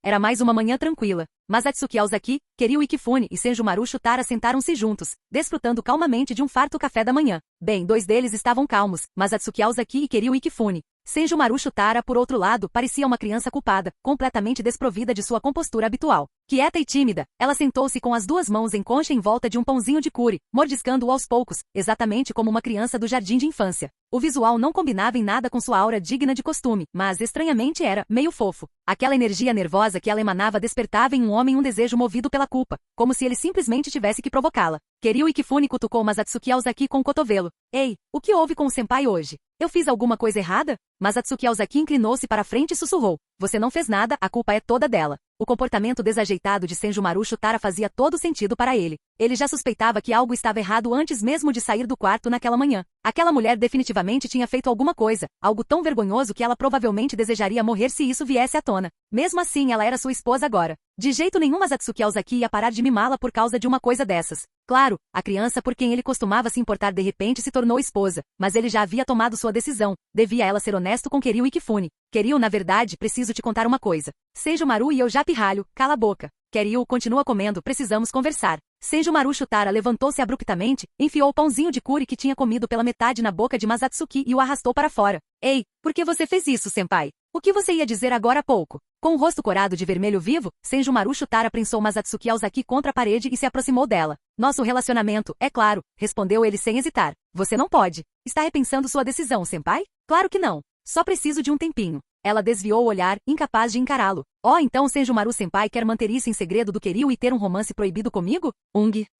Era mais uma manhã tranquila. Mas Atsuki Ozaki, Kiryu Ikifune e Senjumaru Shutara sentaram-se juntos, desfrutando calmamente de um farto café da manhã. Bem, dois deles estavam calmos, mas Atsuki Ozaki e Kiryu Ikifune. Senjumaru Shutara, por outro lado, parecia uma criança culpada, completamente desprovida de sua compostura habitual. Quieta e tímida, ela sentou-se com as duas mãos em concha em volta de um pãozinho de cure, mordiscando-o aos poucos, exatamente como uma criança do jardim de infância. O visual não combinava em nada com sua aura digna de costume, mas estranhamente era meio fofo. Aquela energia nervosa que ela emanava despertava em um homem um desejo movido pela culpa, como se ele simplesmente tivesse que provocá-la. Kiryu Ikifune cutucou Masatsuki Ozaki com o cotovelo. Ei, o que houve com o senpai hoje? Eu fiz alguma coisa errada? Mas Atsuki Ozaki inclinou-se para frente e sussurrou. Você não fez nada, a culpa é toda dela. O comportamento desajeitado de Senjumaru Shutara fazia todo sentido para ele. Ele já suspeitava que algo estava errado antes mesmo de sair do quarto naquela manhã. Aquela mulher definitivamente tinha feito alguma coisa, algo tão vergonhoso que ela provavelmente desejaria morrer se isso viesse à tona. Mesmo assim, ela era sua esposa agora. De jeito nenhum Atsuki Ozaki ia parar de mimá-la por causa de uma coisa dessas. Claro, a criança por quem ele costumava se importar de repente se tornou esposa, mas ele já havia tomado sua decisão. Devia ela ser honesto com Kiryu Ikifune. Kiryu, na verdade, preciso te contar uma coisa. Senjumaru e eu já pirralho, cala a boca. Kiryu, continua comendo, precisamos conversar. Senjumaru Shutara levantou-se abruptamente, enfiou o pãozinho de cure que tinha comido pela metade na boca de Masatsuki e o arrastou para fora. Ei, por que você fez isso, senpai? O que você ia dizer agora há pouco? Com o rosto corado de vermelho vivo, Senjumaru Shutara prensou Masatsuki Ozaki contra a parede e se aproximou dela. Nosso relacionamento, é claro, respondeu ele sem hesitar. Você não pode. Está repensando sua decisão, senpai? Claro que não. Só preciso de um tempinho. Ela desviou o olhar, incapaz de encará-lo. Oh, então Senjumaru-senpai quer manter isso em segredo do Kiryu e ter um romance proibido comigo?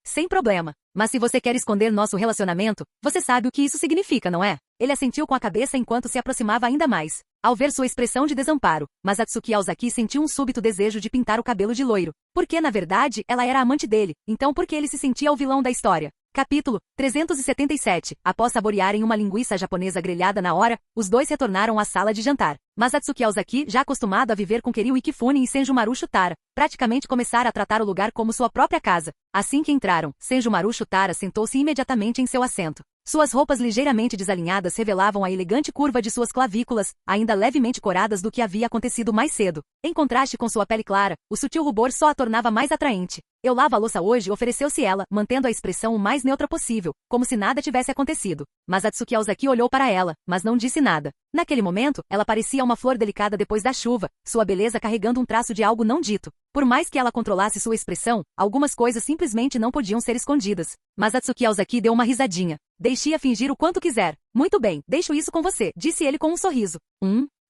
Sem problema. Mas se você quer esconder nosso relacionamento, você sabe o que isso significa, não é? Ele assentiu com a cabeça enquanto se aproximava ainda mais. Ao ver sua expressão de desamparo, Masatsuki Ozaki sentiu um súbito desejo de pintar o cabelo de loiro. Porque, na verdade, ela era amante dele, então por que ele se sentia o vilão da história? Capítulo 377. Após saborearem uma linguiça japonesa grelhada na hora, os dois retornaram à sala de jantar. Mas Atsuki Ozaki, já acostumado a viver com Kiryu Ikifune e Senjumaru Shutara, praticamente começara a tratar o lugar como sua própria casa. Assim que entraram, Senjumaru Shutara sentou-se imediatamente em seu assento. Suas roupas ligeiramente desalinhadas revelavam a elegante curva de suas clavículas, ainda levemente coradas do que havia acontecido mais cedo. Em contraste com sua pele clara, o sutil rubor só a tornava mais atraente. Eu lavo a louça hoje, ofereceu-se ela, mantendo a expressão o mais neutra possível, como se nada tivesse acontecido. Mas Atsuki Ozaki olhou para ela, mas não disse nada. Naquele momento, ela parecia uma flor delicada depois da chuva, sua beleza carregando um traço de algo não dito. Por mais que ela controlasse sua expressão, algumas coisas simplesmente não podiam ser escondidas. Mas Atsuki Ozaki deu uma risadinha. Deixe-a fingir o quanto quiser. Muito bem, deixo isso com você, disse ele com um sorriso.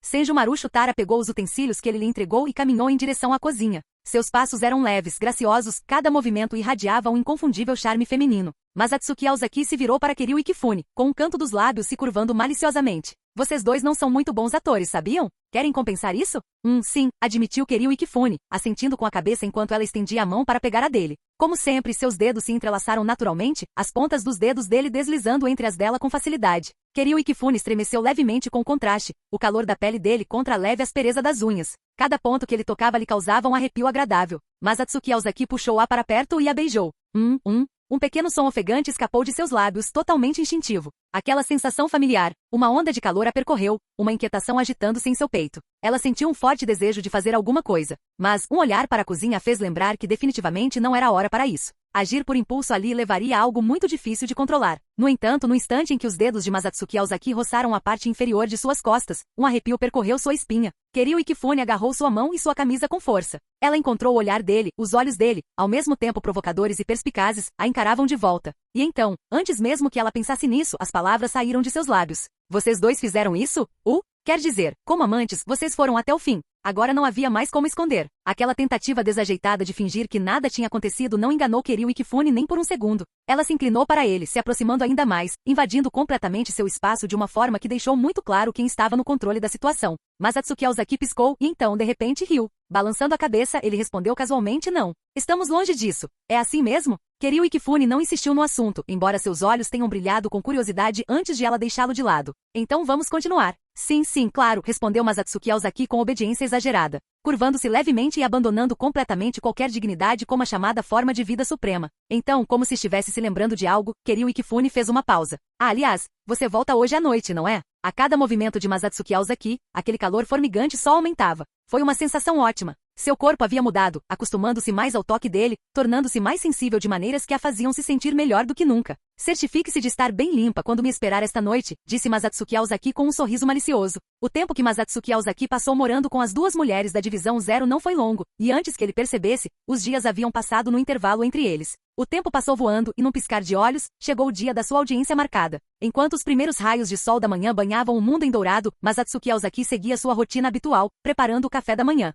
Senjumaru Shutara pegou os utensílios que ele lhe entregou e caminhou em direção à cozinha. Seus passos eram leves, graciosos, cada movimento irradiava um inconfundível charme feminino. Mas Atsuki Ozaki se virou para Kiryu Ikifune, com um canto dos lábios se curvando maliciosamente. Vocês dois não são muito bons atores, sabiam? Querem compensar isso? Sim, admitiu Kiryu Ikifune, assentindo com a cabeça enquanto ela estendia a mão para pegar a dele. Como sempre, seus dedos se entrelaçaram naturalmente, as pontas dos dedos dele deslizando entre as dela com facilidade. Kiryu Ikifune estremeceu levemente com o contraste, o calor da pele dele contra a leve aspereza das unhas. Cada ponto que ele tocava lhe causava um arrepio agradável. Mas Atsuki Ozaki puxou-a para perto e a beijou. Um pequeno som ofegante escapou de seus lábios, totalmente instintivo. Aquela sensação familiar, uma onda de calor a percorreu, uma inquietação agitando-se em seu peito. Ela sentiu um forte desejo de fazer alguma coisa, mas um olhar para a cozinha a fez lembrar que definitivamente não era a hora para isso. Agir por impulso ali levaria a algo muito difícil de controlar. No entanto, no instante em que os dedos de Masatsuki Ozaki roçaram a parte inferior de suas costas, um arrepio percorreu sua espinha. Kiryu Ikifune agarrou sua mão e sua camisa com força. Ela encontrou o olhar dele, os olhos dele, ao mesmo tempo provocadores e perspicazes, a encaravam de volta. E então, antes mesmo que ela pensasse nisso, as palavras saíram de seus lábios. Vocês dois fizeram isso? Quer dizer, como amantes, vocês foram até o fim. Agora não havia mais como esconder. Aquela tentativa desajeitada de fingir que nada tinha acontecido não enganou Kiryu Ikifune nem por um segundo. Ela se inclinou para ele, se aproximando ainda mais, invadindo completamente seu espaço de uma forma que deixou muito claro quem estava no controle da situação. Mas Atsuki Ozaki piscou e então, de repente, riu. Balançando a cabeça, ele respondeu casualmente não. Estamos longe disso. É assim mesmo? Kiryu Ikifune não insistiu no assunto, embora seus olhos tenham brilhado com curiosidade antes de ela deixá-lo de lado. Então vamos continuar. Sim, sim, claro, respondeu Masatsuki Aozaki com obediência exagerada, curvando-se levemente e abandonando completamente qualquer dignidade como a chamada forma de vida suprema. Então, como se estivesse se lembrando de algo, Kiryu Ikifune fez uma pausa. Ah, aliás, você volta hoje à noite, não é? A cada movimento de Masatsuki Aozaki, aquele calor formigante só aumentava. Foi uma sensação ótima. Seu corpo havia mudado, acostumando-se mais ao toque dele, tornando-se mais sensível de maneiras que a faziam se sentir melhor do que nunca. Certifique-se de estar bem limpa quando me esperar esta noite, disse Masatsuki Aozaki com um sorriso malicioso. O tempo que Masatsuki Aozaki passou morando com as duas mulheres da Divisão Zero não foi longo, e antes que ele percebesse, os dias haviam passado no intervalo entre eles. O tempo passou voando e num piscar de olhos, chegou o dia da sua audiência marcada. Enquanto os primeiros raios de sol da manhã banhavam o mundo em dourado, Masatsuki Aozaki seguia sua rotina habitual, preparando o café da manhã.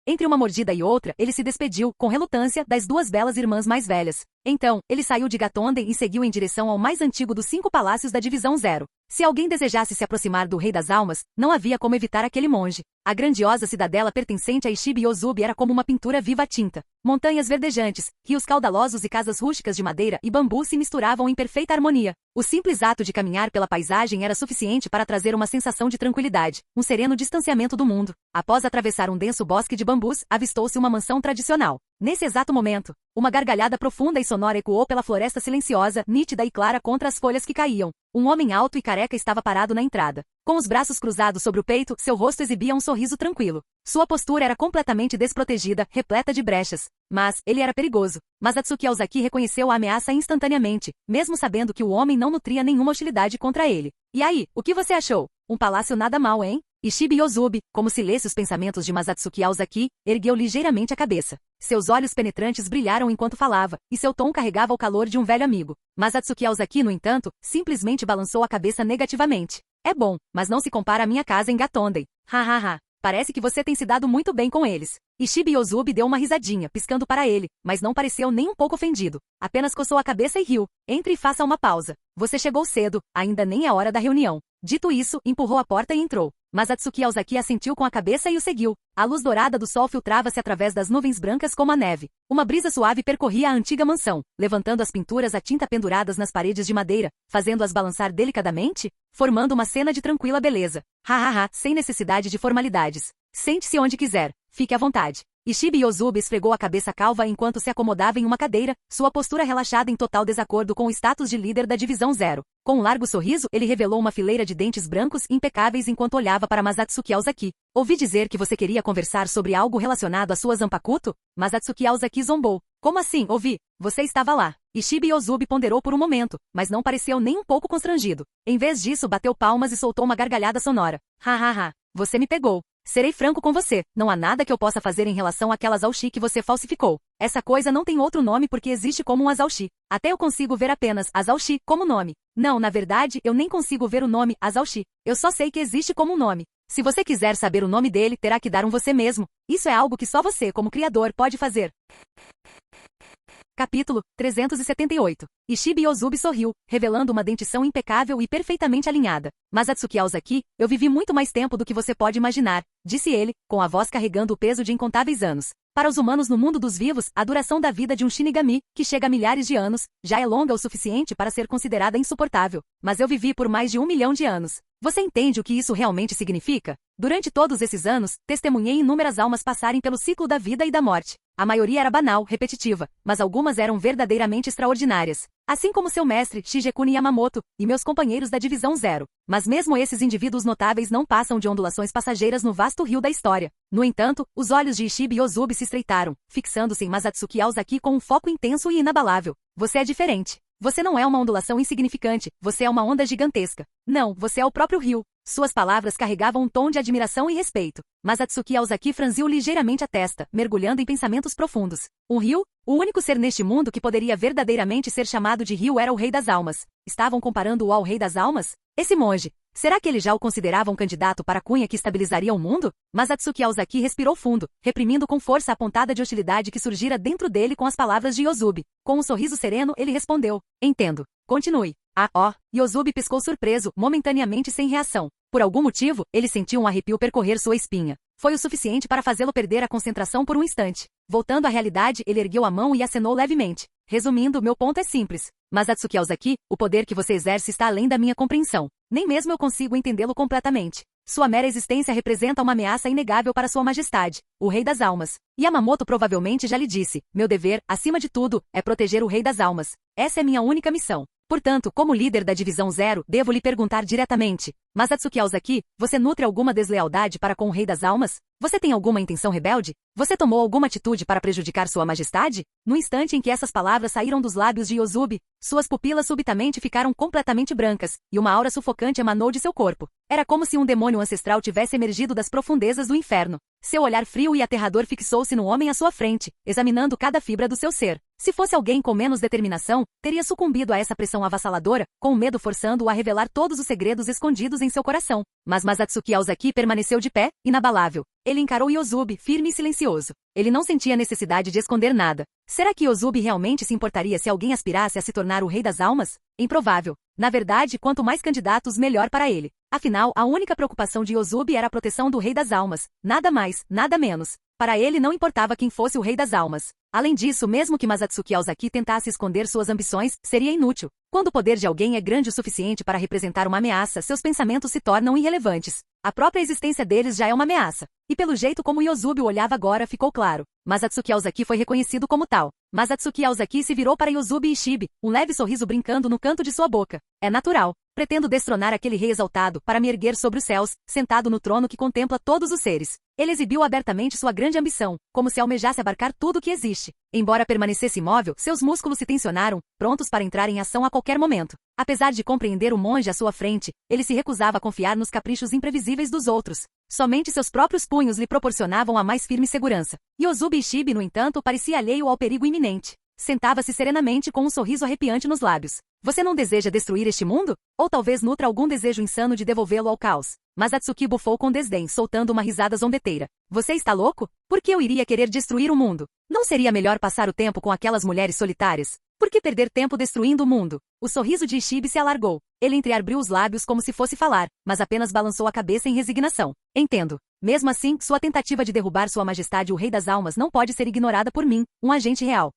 Entre uma mordida e outra, ele se despediu, com relutância, das duas belas irmãs mais velhas. Então, ele saiu de Gatonden e seguiu em direção ao mais antigo dos 5 palácios da Divisão Zero. Se alguém desejasse se aproximar do Rei das Almas, não havia como evitar aquele monge. A grandiosa cidadela pertencente a Ishibe Yozubi era como uma pintura viva à tinta. Montanhas verdejantes, rios caudalosos e casas rústicas de madeira e bambu se misturavam em perfeita harmonia. O simples ato de caminhar pela paisagem era suficiente para trazer uma sensação de tranquilidade, um sereno distanciamento do mundo. Após atravessar um denso bosque de bambus, avistou-se uma mansão tradicional. Nesse exato momento, uma gargalhada profunda e sonora ecoou pela floresta silenciosa, nítida e clara contra as folhas que caíam. Um homem alto e careca estava parado na entrada. Com os braços cruzados sobre o peito, seu rosto exibia um sorriso tranquilo. Sua postura era completamente desprotegida, repleta de brechas. Mas, ele era perigoso. Masatsuki Aozaki reconheceu a ameaça instantaneamente, mesmo sabendo que o homem não nutria nenhuma hostilidade contra ele. E aí, o que você achou? Um palácio nada mal, hein? Ishibe Yozubi, como se lesse os pensamentos de Masatsuki Aozaki, ergueu ligeiramente a cabeça. Seus olhos penetrantes brilharam enquanto falava, e seu tom carregava o calor de um velho amigo. Masatsuki Aozaki, no entanto, simplesmente balançou a cabeça negativamente. É bom, mas não se compara à minha casa em Gatonden. Hahaha. Parece que você tem se dado muito bem com eles. Ishibe Yozubi deu uma risadinha, piscando para ele, mas não pareceu nem um pouco ofendido. Apenas coçou a cabeça e riu. Entre e faça uma pausa. Você chegou cedo, ainda nem é hora da reunião. Dito isso, empurrou a porta e entrou. Masatsuki Aozaki assentiu com a cabeça e o seguiu. A luz dourada do sol filtrava-se através das nuvens brancas como a neve. Uma brisa suave percorria a antiga mansão, levantando as pinturas à tinta penduradas nas paredes de madeira, fazendo-as balançar delicadamente, formando uma cena de tranquila beleza. Hahaha, sem necessidade de formalidades. Sente-se onde quiser. Fique à vontade. Ishibe Yozubi esfregou a cabeça calva enquanto se acomodava em uma cadeira, sua postura relaxada em total desacordo com o status de líder da Divisão Zero. Com um largo sorriso, ele revelou uma fileira de dentes brancos impecáveis enquanto olhava para Masatsuki Aozaki. Ouvi dizer que você queria conversar sobre algo relacionado à sua Zanpakuto? Masatsuki Aozaki zombou. Como assim, ouvi? Você estava lá. Ishibe Yozubi ponderou por um momento, mas não pareceu nem um pouco constrangido. Em vez disso, bateu palmas e soltou uma gargalhada sonora. Hahaha, você me pegou. Serei franco com você, não há nada que eu possa fazer em relação àquelas Aoshi que você falsificou. Essa coisa não tem outro nome porque existe como um Azaoshi. Até eu consigo ver apenas Azaoshi como nome. Não, na verdade, eu nem consigo ver o nome Azaoshi. Eu só sei que existe como um nome. Se você quiser saber o nome dele, terá que dar um você mesmo. Isso é algo que só você, como criador, pode fazer. Capítulo 378. Ishibe Yozubi sorriu, revelando uma dentição impecável e perfeitamente alinhada. Masatsuki Aozaki, eu vivi muito mais tempo do que você pode imaginar, disse ele, com a voz carregando o peso de incontáveis anos. Para os humanos no mundo dos vivos, a duração da vida de um Shinigami, que chega a milhares de anos, já é longa o suficiente para ser considerada insuportável. Mas eu vivi por mais de 1 milhão de anos. Você entende o que isso realmente significa? Durante todos esses anos, testemunhei inúmeras almas passarem pelo ciclo da vida e da morte. A maioria era banal, repetitiva, mas algumas eram verdadeiramente extraordinárias. Assim como seu mestre, Shigekuni Yamamoto, e meus companheiros da Divisão Zero. Mas mesmo esses indivíduos notáveis não passam de ondulações passageiras no vasto rio da história. No entanto, os olhos de Ishibe Yozubi se estreitaram, fixando-se em Masatsuki Aozaki com um foco intenso e inabalável. Você é diferente. Você não é uma ondulação insignificante, você é uma onda gigantesca. Não, você é o próprio rio. Suas palavras carregavam um tom de admiração e respeito. Masatsuki Aozaki franziu ligeiramente a testa, mergulhando em pensamentos profundos. Um rio? O único ser neste mundo que poderia verdadeiramente ser chamado de rio era o Rei das Almas. Estavam comparando-o ao Rei das Almas? Esse monge. Será que ele já o considerava um candidato para a cunha que estabilizaria o mundo? Masatsuki Aozaki respirou fundo, reprimindo com força a pontada de hostilidade que surgira dentro dele com as palavras de Yozubi. Com um sorriso sereno, ele respondeu. Entendo. Continue. Yozubi piscou surpreso, momentaneamente sem reação. Por algum motivo, ele sentiu um arrepio percorrer sua espinha. Foi o suficiente para fazê-lo perder a concentração por um instante. Voltando à realidade, ele ergueu a mão e acenou levemente. Resumindo, meu ponto é simples. Mas Atsuki Aozaki, o poder que você exerce está além da minha compreensão. Nem mesmo eu consigo entendê-lo completamente. Sua mera existência representa uma ameaça inegável para Sua Majestade, o Rei das Almas. Yamamoto provavelmente já lhe disse, meu dever, acima de tudo, é proteger o Rei das Almas. Essa é minha única missão. Portanto, como líder da Divisão Zero, devo lhe perguntar diretamente. Mas Atsuki Aozaki, você nutre alguma deslealdade para com o Rei das Almas? Você tem alguma intenção rebelde? Você tomou alguma atitude para prejudicar Sua Majestade? No instante em que essas palavras saíram dos lábios de Yozubi, suas pupilas subitamente ficaram completamente brancas, e uma aura sufocante emanou de seu corpo. Era como se um demônio ancestral tivesse emergido das profundezas do inferno. Seu olhar frio e aterrador fixou-se no homem à sua frente, examinando cada fibra do seu ser. Se fosse alguém com menos determinação, teria sucumbido a essa pressão avassaladora, com o medo forçando-o a revelar todos os segredos escondidos em seu coração. Mas Atsuki Aozaki permaneceu de pé, inabalável. Ele encarou Yozubi, firme e silencioso. Ele não sentia necessidade de esconder nada. Será que Yozubi realmente se importaria se alguém aspirasse a se tornar o Rei das Almas? Improvável. Na verdade, quanto mais candidatos, melhor para ele. Afinal, a única preocupação de Yozubi era a proteção do Rei das Almas. Nada mais, nada menos. Para ele não importava quem fosse o Rei das Almas. Além disso, mesmo que Atsuki Aozaki tentasse esconder suas ambições, seria inútil. Quando o poder de alguém é grande o suficiente para representar uma ameaça, seus pensamentos se tornam irrelevantes. A própria existência deles já é uma ameaça. E pelo jeito como Yozubi o olhava agora ficou claro. Atsuki Aozaki foi reconhecido como tal. Atsuki Aozaki se virou para Yozubi Ishibe, um leve sorriso brincando no canto de sua boca. É natural. Pretendo destronar aquele rei exaltado, para me erguer sobre os céus, sentado no trono que contempla todos os seres. Ele exibiu abertamente sua grande ambição, como se almejasse abarcar tudo o que existe. Embora permanecesse imóvel, seus músculos se tensionaram, prontos para entrar em ação a qualquer momento. Apesar de compreender o monge à sua frente, ele se recusava a confiar nos caprichos imprevisíveis dos outros. Somente seus próprios punhos lhe proporcionavam a mais firme segurança. Yozubi Ishibe, no entanto, parecia alheio ao perigo iminente. Sentava-se serenamente com um sorriso arrepiante nos lábios. Você não deseja destruir este mundo? Ou talvez nutra algum desejo insano de devolvê-lo ao caos? Mas Atsuki bufou com desdém, soltando uma risada zombeteira. Você está louco? Por que eu iria querer destruir o mundo? Não seria melhor passar o tempo com aquelas mulheres solitárias? Por que perder tempo destruindo o mundo? O sorriso de Ishibe se alargou. Ele entreabriu os lábios como se fosse falar, mas apenas balançou a cabeça em resignação. Entendo. Mesmo assim, sua tentativa de derrubar Sua Majestade o Rei das Almas não pode ser ignorada por mim, um agente real.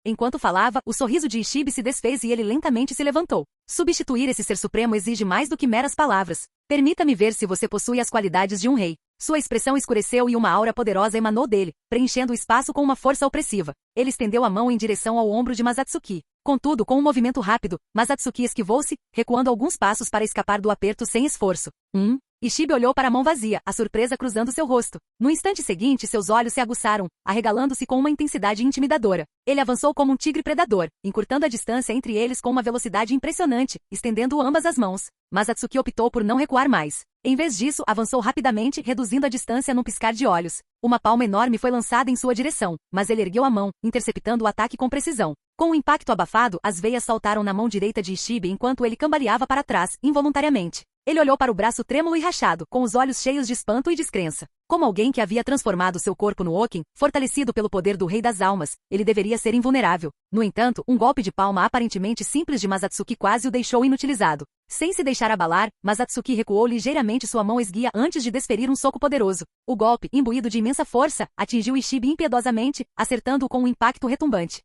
Enquanto falava, o sorriso de Ishibe se desfez e ele lentamente se levantou. Substituir esse ser supremo exige mais do que meras palavras. Permita-me ver se você possui as qualidades de um rei. Sua expressão escureceu e uma aura poderosa emanou dele, preenchendo o espaço com uma força opressiva. Ele estendeu a mão em direção ao ombro de Atsuki. Contudo, com um movimento rápido, Atsuki esquivou-se, recuando alguns passos para escapar do aperto sem esforço. Ishibe olhou para a mão vazia, a surpresa cruzando seu rosto. No instante seguinte, seus olhos se aguçaram, arregalando-se com uma intensidade intimidadora. Ele avançou como um tigre predador, encurtando a distância entre eles com uma velocidade impressionante, estendendo ambas as mãos. Atsuki optou por não recuar mais. Em vez disso, avançou rapidamente, reduzindo a distância num piscar de olhos. Uma palma enorme foi lançada em sua direção, mas ele ergueu a mão, interceptando o ataque com precisão. Com um impacto abafado, as veias saltaram na mão direita de Ishibe enquanto ele cambaleava para trás, involuntariamente. Ele olhou para o braço trêmulo e rachado, com os olhos cheios de espanto e descrença. Como alguém que havia transformado seu corpo no Oken, fortalecido pelo poder do Rei das Almas, ele deveria ser invulnerável. No entanto, um golpe de palma aparentemente simples de Atsuki quase o deixou inutilizado. Sem se deixar abalar, Atsuki recuou ligeiramente sua mão esguia antes de desferir um soco poderoso. O golpe, imbuído de imensa força, atingiu Ishibe impiedosamente, acertando-o com um impacto retumbante.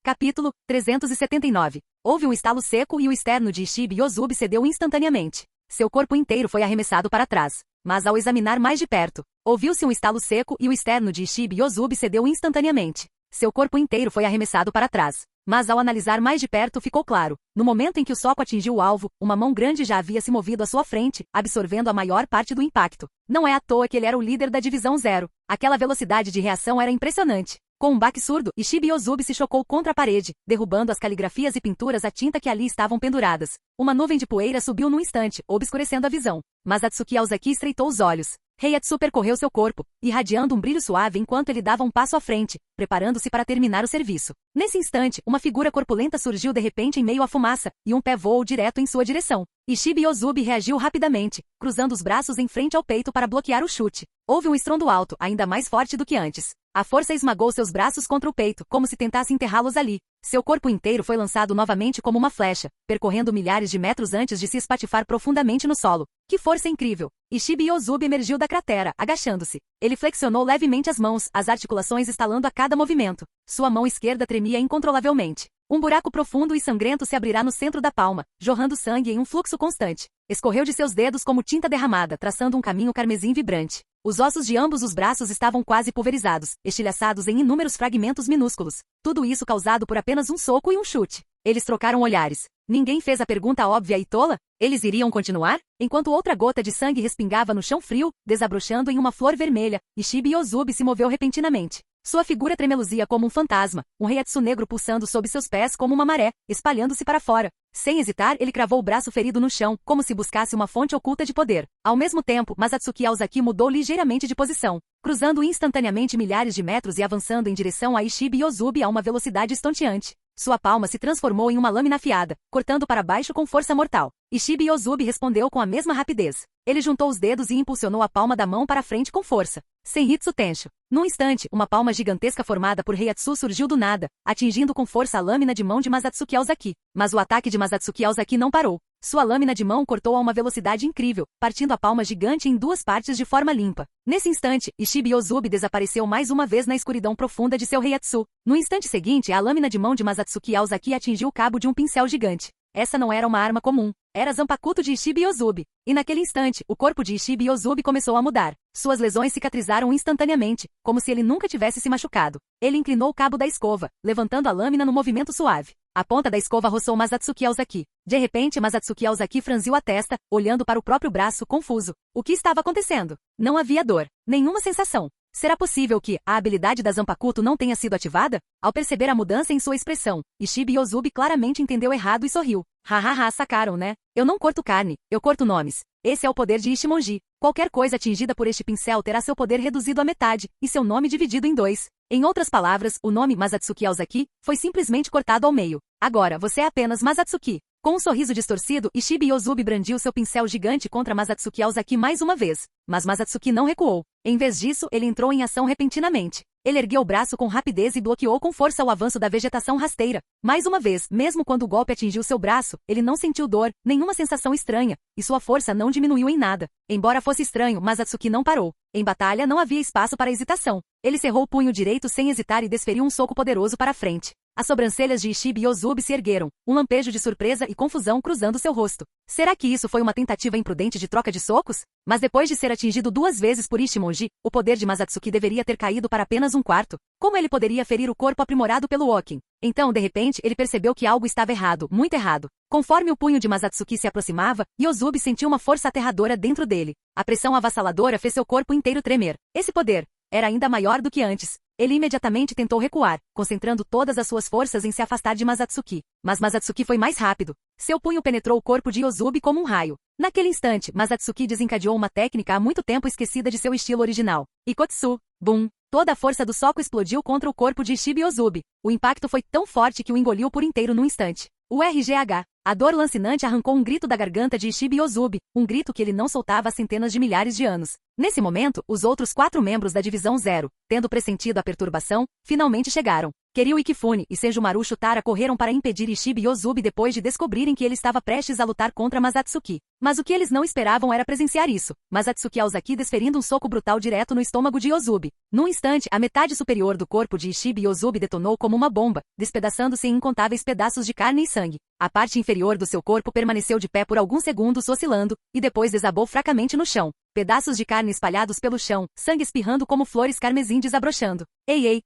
Capítulo 379. Houve um estalo seco e o externo de Ishibe Yozubi cedeu instantaneamente. Seu corpo inteiro foi arremessado para trás. Mas ao examinar mais de perto, ouviu-se um estalo seco e o externo de Ishibe Yozubi cedeu instantaneamente. Seu corpo inteiro foi arremessado para trás. Mas ao analisar mais de perto ficou claro. No momento em que o soco atingiu o alvo, uma mão grande já havia se movido à sua frente, absorvendo a maior parte do impacto. Não é à toa que ele era o líder da Divisão Zero. Aquela velocidade de reação era impressionante. Com um baque surdo, Ishibe Yozubi se chocou contra a parede, derrubando as caligrafias e pinturas à tinta que ali estavam penduradas. Uma nuvem de poeira subiu num instante, obscurecendo a visão. Atsuki Aozaki estreitou os olhos. Heiatsu percorreu seu corpo, irradiando um brilho suave enquanto ele dava um passo à frente, preparando-se para terminar o serviço. Nesse instante, uma figura corpulenta surgiu de repente em meio à fumaça, e um pé voou direto em sua direção. Ishibe Yozubi reagiu rapidamente, cruzando os braços em frente ao peito para bloquear o chute. Houve um estrondo alto, ainda mais forte do que antes. A força esmagou seus braços contra o peito, como se tentasse enterrá-los ali. Seu corpo inteiro foi lançado novamente como uma flecha, percorrendo milhares de metros antes de se espatifar profundamente no solo. Que força incrível! Ishibe Yozubi emergiu da cratera, agachando-se. Ele flexionou levemente as mãos, as articulações estalando a cada movimento. Sua mão esquerda tremia incontrolavelmente. Um buraco profundo e sangrento se abrirá no centro da palma, jorrando sangue em um fluxo constante. Escorreu de seus dedos como tinta derramada, traçando um caminho carmesim vibrante. Os ossos de ambos os braços estavam quase pulverizados, estilhaçados em inúmeros fragmentos minúsculos. Tudo isso causado por apenas um soco e um chute. Eles trocaram olhares. Ninguém fez a pergunta óbvia e tola? Eles iriam continuar? Enquanto outra gota de sangue respingava no chão frio, desabrochando em uma flor vermelha, Ishibe Yozubi se moveu repentinamente. Sua figura tremeluzia como um fantasma, um reiatsu negro pulsando sob seus pés como uma maré, espalhando-se para fora. Sem hesitar, ele cravou o braço ferido no chão, como se buscasse uma fonte oculta de poder. Ao mesmo tempo, Masatsuki Aozaki mudou ligeiramente de posição, cruzando instantaneamente milhares de metros e avançando em direção a Ishibe Yozubi a uma velocidade estonteante. Sua palma se transformou em uma lâmina afiada, cortando para baixo com força mortal. Ishibe Yozubi respondeu com a mesma rapidez. Ele juntou os dedos e impulsionou a palma da mão para frente com força. Senritsu Tensho. Num instante, uma palma gigantesca formada por Reiatsu surgiu do nada, atingindo com força a lâmina de mão de Masatsuki Aozaki. Mas o ataque de Masatsuki Aozaki não parou. Sua lâmina de mão cortou a uma velocidade incrível, partindo a palma gigante em duas partes de forma limpa. Nesse instante, Ishibe Yozubi desapareceu mais uma vez na escuridão profunda de seu Reiatsu. No instante seguinte, a lâmina de mão de Masatsuki Aozaki atingiu o cabo de um pincel gigante. Essa não era uma arma comum. Era Zanpakuto de Ishibe Yozubi. E naquele instante, o corpo de Ishibe Yozubi começou a mudar. Suas lesões cicatrizaram instantaneamente, como se ele nunca tivesse se machucado. Ele inclinou o cabo da escova, levantando a lâmina no movimento suave. A ponta da escova roçou Masatsuki Aozaki. De repente, Masatsuki Aozaki franziu a testa, olhando para o próprio braço, confuso. O que estava acontecendo? Não havia dor. Nenhuma sensação. Será possível que a habilidade da Zanpakuto não tenha sido ativada? Ao perceber a mudança em sua expressão, Ishibe Yozubi claramente entendeu errado e sorriu. Hahaha, sacaram, né? Eu não corto carne, eu corto nomes. Esse é o poder de Ichimonji. Qualquer coisa atingida por este pincel terá seu poder reduzido à metade, e seu nome dividido em dois. Em outras palavras, o nome Masatsuki Aozaki foi simplesmente cortado ao meio. Agora, você é apenas Masatsuki. Com um sorriso distorcido, Ishibe Yozubi brandiu seu pincel gigante contra Masatsuki Aozaki mais uma vez. Mas Masatsuki não recuou. Em vez disso, ele entrou em ação repentinamente. Ele ergueu o braço com rapidez e bloqueou com força o avanço da vegetação rasteira. Mais uma vez, mesmo quando o golpe atingiu seu braço, ele não sentiu dor, nenhuma sensação estranha, e sua força não diminuiu em nada. Embora fosse estranho, Masatsuki não parou. Em batalha não havia espaço para hesitação. Ele cerrou o punho direito sem hesitar e desferiu um soco poderoso para a frente. As sobrancelhas de Ishibe Yozubi se ergueram, um lampejo de surpresa e confusão cruzando seu rosto. Será que isso foi uma tentativa imprudente de troca de socos? Mas depois de ser atingido 2 vezes por Ichimonji, o poder de Masatsuki deveria ter caído para apenas 1/4. Como ele poderia ferir o corpo aprimorado pelo Okin? Então, de repente, ele percebeu que algo estava errado, muito errado. Conforme o punho de Masatsuki se aproximava, Yozubi sentiu uma força aterradora dentro dele. A pressão avassaladora fez seu corpo inteiro tremer. Esse poder era ainda maior do que antes. Ele imediatamente tentou recuar, concentrando todas as suas forças em se afastar de Masatsuki. Mas Masatsuki foi mais rápido. Seu punho penetrou o corpo de Yozubi como um raio. Naquele instante, Masatsuki desencadeou uma técnica há muito tempo esquecida de seu estilo original. Ikotsu. Boom. Toda a força do soco explodiu contra o corpo de Ishibe Yozubi. O impacto foi tão forte que o engoliu por inteiro num instante. O RGH. A dor lancinante arrancou um grito da garganta de Ishibe Yozubi, um grito que ele não soltava há centenas de milhares de anos. Nesse momento, os outros 4 membros da Divisão Zero, tendo pressentido a perturbação, finalmente chegaram. Kiryu e Kifune e Senjumaru Shutara correram para impedir Ishibe Yozubi depois de descobrirem que ele estava prestes a lutar contra Masatsuki. Mas o que eles não esperavam era presenciar isso. Masatsuki Aozaki desferindo um soco brutal direto no estômago de Yozubi. Num instante, a metade superior do corpo de Ishibe Yozubi detonou como uma bomba, despedaçando-se em incontáveis pedaços de carne e sangue. A parte inferior do seu corpo permaneceu de pé por alguns segundos oscilando, e depois desabou fracamente no chão. Pedaços de carne espalhados pelo chão, sangue espirrando como flores carmesim desabrochando. Ei,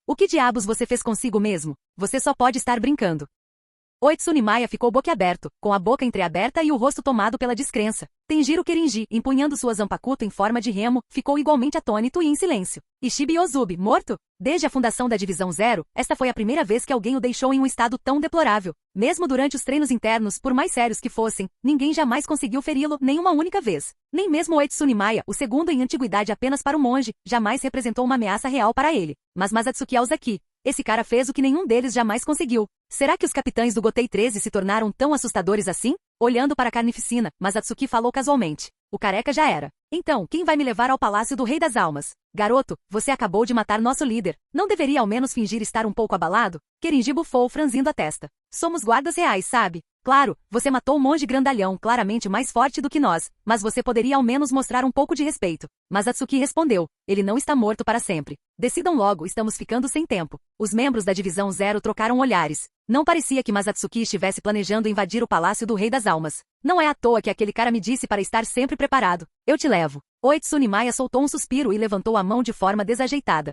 o que diabos você fez consigo mesmo? Você só pode estar brincando. O Tsunimaya ficou boquiaberto, com a boca entreaberta e o rosto tomado pela descrença. Tenjiro Kerinji, empunhando sua Zanpakuto em forma de remo, ficou igualmente atônito e em silêncio. Ishibe Yozubi, morto? Desde a fundação da Divisão Zero, esta foi a primeira vez que alguém o deixou em um estado tão deplorável. Mesmo durante os treinos internos, por mais sérios que fossem, ninguém jamais conseguiu feri-lo nem uma única vez. Nem mesmo o Tsunimaya, o segundo em antiguidade apenas para o monge, jamais representou uma ameaça real para ele. Mas Masatsuki Aozaki, esse cara fez o que nenhum deles jamais conseguiu. Será que os capitães do Gotei 13 se tornaram tão assustadores assim? Olhando para a carnificina, Masatsuki falou casualmente. O careca já era. Então, quem vai me levar ao palácio do Rei das Almas? Garoto, você acabou de matar nosso líder. Não deveria ao menos fingir estar um pouco abalado? Kerinji bufou, franzindo a testa. Somos guardas reais, sabe? Claro, você matou um monge grandalhão claramente mais forte do que nós, mas você poderia ao menos mostrar um pouco de respeito. Mas Atsuki respondeu, ele não está morto para sempre. Decidam logo, estamos ficando sem tempo. Os membros da Divisão Zero trocaram olhares. Não parecia que Masatsuki estivesse planejando invadir o Palácio do Rei das Almas. Não é à toa que aquele cara me disse para estar sempre preparado. Eu te levo. Oitsune Maia soltou um suspiro e levantou a mão de forma desajeitada.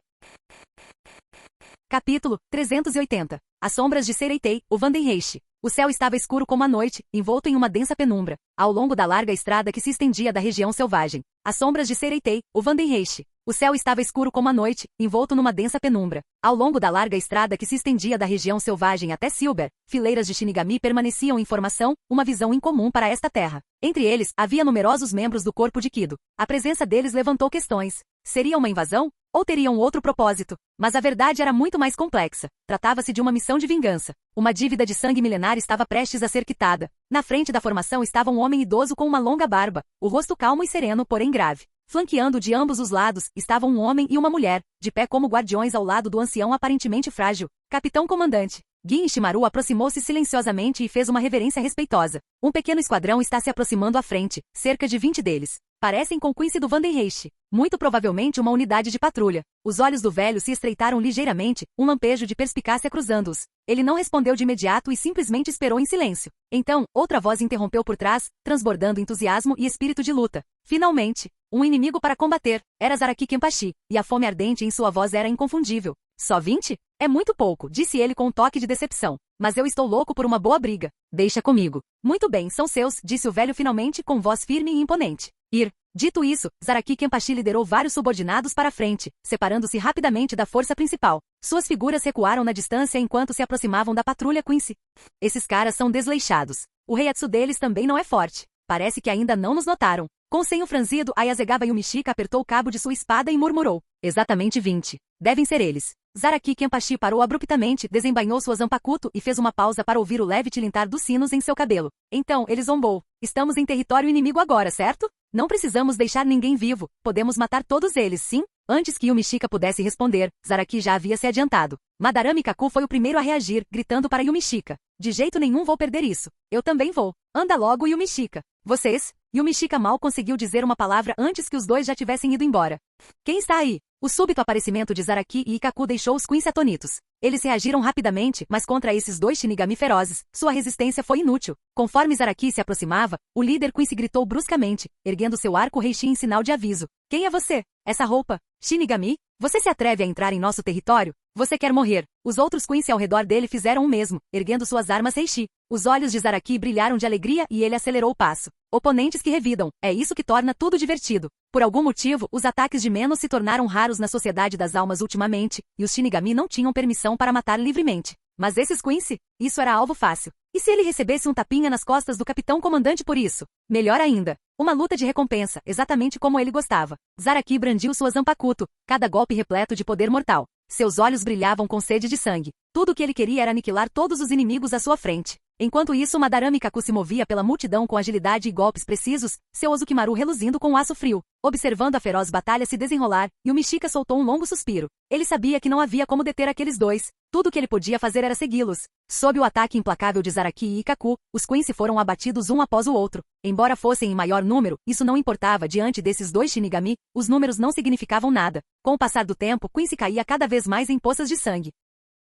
Capítulo 380. As sombras de Sereitei, o Vandenreiche. O céu estava escuro como a noite, envolto em uma densa penumbra, ao longo da larga estrada que se estendia da região selvagem. As sombras de Sereitei, o Vandenreiche. O céu estava escuro como a noite, envolto numa densa penumbra. Ao longo da larga estrada que se estendia da região selvagem até Silber, fileiras de Shinigami permaneciam em formação, uma visão incomum para esta terra. Entre eles, havia numerosos membros do corpo de Kido. A presença deles levantou questões. Seria uma invasão? Ou teriam outro propósito? Mas a verdade era muito mais complexa. Tratava-se de uma missão de vingança. Uma dívida de sangue milenar estava prestes a ser quitada. Na frente da formação estava um homem idoso com uma longa barba, o rosto calmo e sereno, porém grave. Flanqueando de ambos os lados, estavam um homem e uma mulher, de pé como guardiões ao lado do ancião aparentemente frágil. Capitão comandante. Gin Ishimaru aproximou-se silenciosamente e fez uma reverência respeitosa. Um pequeno esquadrão está se aproximando à frente, cerca de 20 deles. Parecem com Quincy do Vandenreiche. Muito provavelmente uma unidade de patrulha. Os olhos do velho se estreitaram ligeiramente, um lampejo de perspicácia cruzando-os. Ele não respondeu de imediato e simplesmente esperou em silêncio. Então, outra voz interrompeu por trás, transbordando entusiasmo e espírito de luta. Finalmente, um inimigo para combater. Era Zaraki Kenpachi, e a fome ardente em sua voz era inconfundível. Só 20? É muito pouco, disse ele com um toque de decepção. Mas eu estou louco por uma boa briga. Deixa comigo. Muito bem, são seus, disse o velho finalmente com voz firme e imponente. Ir. Dito isso, Zaraki Kenpachi liderou vários subordinados para a frente, separando-se rapidamente da força principal. Suas figuras recuaram na distância enquanto se aproximavam da patrulha Quincy. Esses caras são desleixados. O reiatsu deles também não é forte. Parece que ainda não nos notaram. Com o senho franzido, Ayazegaba Yumishika apertou o cabo de sua espada e murmurou. Exatamente 20. Devem ser eles. Zaraki Kenpachi parou abruptamente, desembainhou sua zanpakuto e fez uma pausa para ouvir o leve tilintar dos sinos em seu cabelo. Então, ele zombou. Estamos em território inimigo agora, certo? Não precisamos deixar ninguém vivo. Podemos matar todos eles, sim? Antes que Yumishika pudesse responder, Zaraki já havia se adiantado. Madarame Kaku foi o primeiro a reagir, gritando para Yumishika. De jeito nenhum vou perder isso. Eu também vou. Anda logo, Yumishika. Vocês? Yumishika mal conseguiu dizer uma palavra antes que os dois já tivessem ido embora. Quem está aí? O súbito aparecimento de Zaraki e Ikaku deixou os Quincy atônitos. Eles reagiram rapidamente, mas contra esses dois Shinigami ferozes, sua resistência foi inútil. Conforme Zaraki se aproximava, o líder Quincy gritou bruscamente, erguendo seu arco Reishi em sinal de aviso. Quem é você? Essa roupa? Shinigami? Você se atreve a entrar em nosso território? Você quer morrer. Os outros Quincy ao redor dele fizeram o mesmo, erguendo suas armas Reishi. Os olhos de Zaraki brilharam de alegria e ele acelerou o passo. Oponentes que revidam, é isso que torna tudo divertido. Por algum motivo, os ataques de menos se tornaram raros na Sociedade das Almas ultimamente, e os Shinigami não tinham permissão para matar livremente. Mas esses Quincy? Isso era alvo fácil. E se ele recebesse um tapinha nas costas do capitão comandante por isso? Melhor ainda. Uma luta de recompensa, exatamente como ele gostava. Zaraki brandiu sua zanpakuto, cada golpe repleto de poder mortal. Seus olhos brilhavam com sede de sangue. Tudo o que ele queria era aniquilar todos os inimigos à sua frente. Enquanto isso, Madarame Kaku se movia pela multidão com agilidade e golpes precisos, seu Ozukimaru reluzindo com o aço frio. Observando a feroz batalha se desenrolar, Yumishika soltou um longo suspiro. Ele sabia que não havia como deter aqueles dois. Tudo o que ele podia fazer era segui-los. Sob o ataque implacável de Zaraki e Ikaku, os Quincy foram abatidos um após o outro. Embora fossem em maior número, isso não importava diante desses dois Shinigami, os números não significavam nada. Com o passar do tempo, Quincy caía cada vez mais em poças de sangue.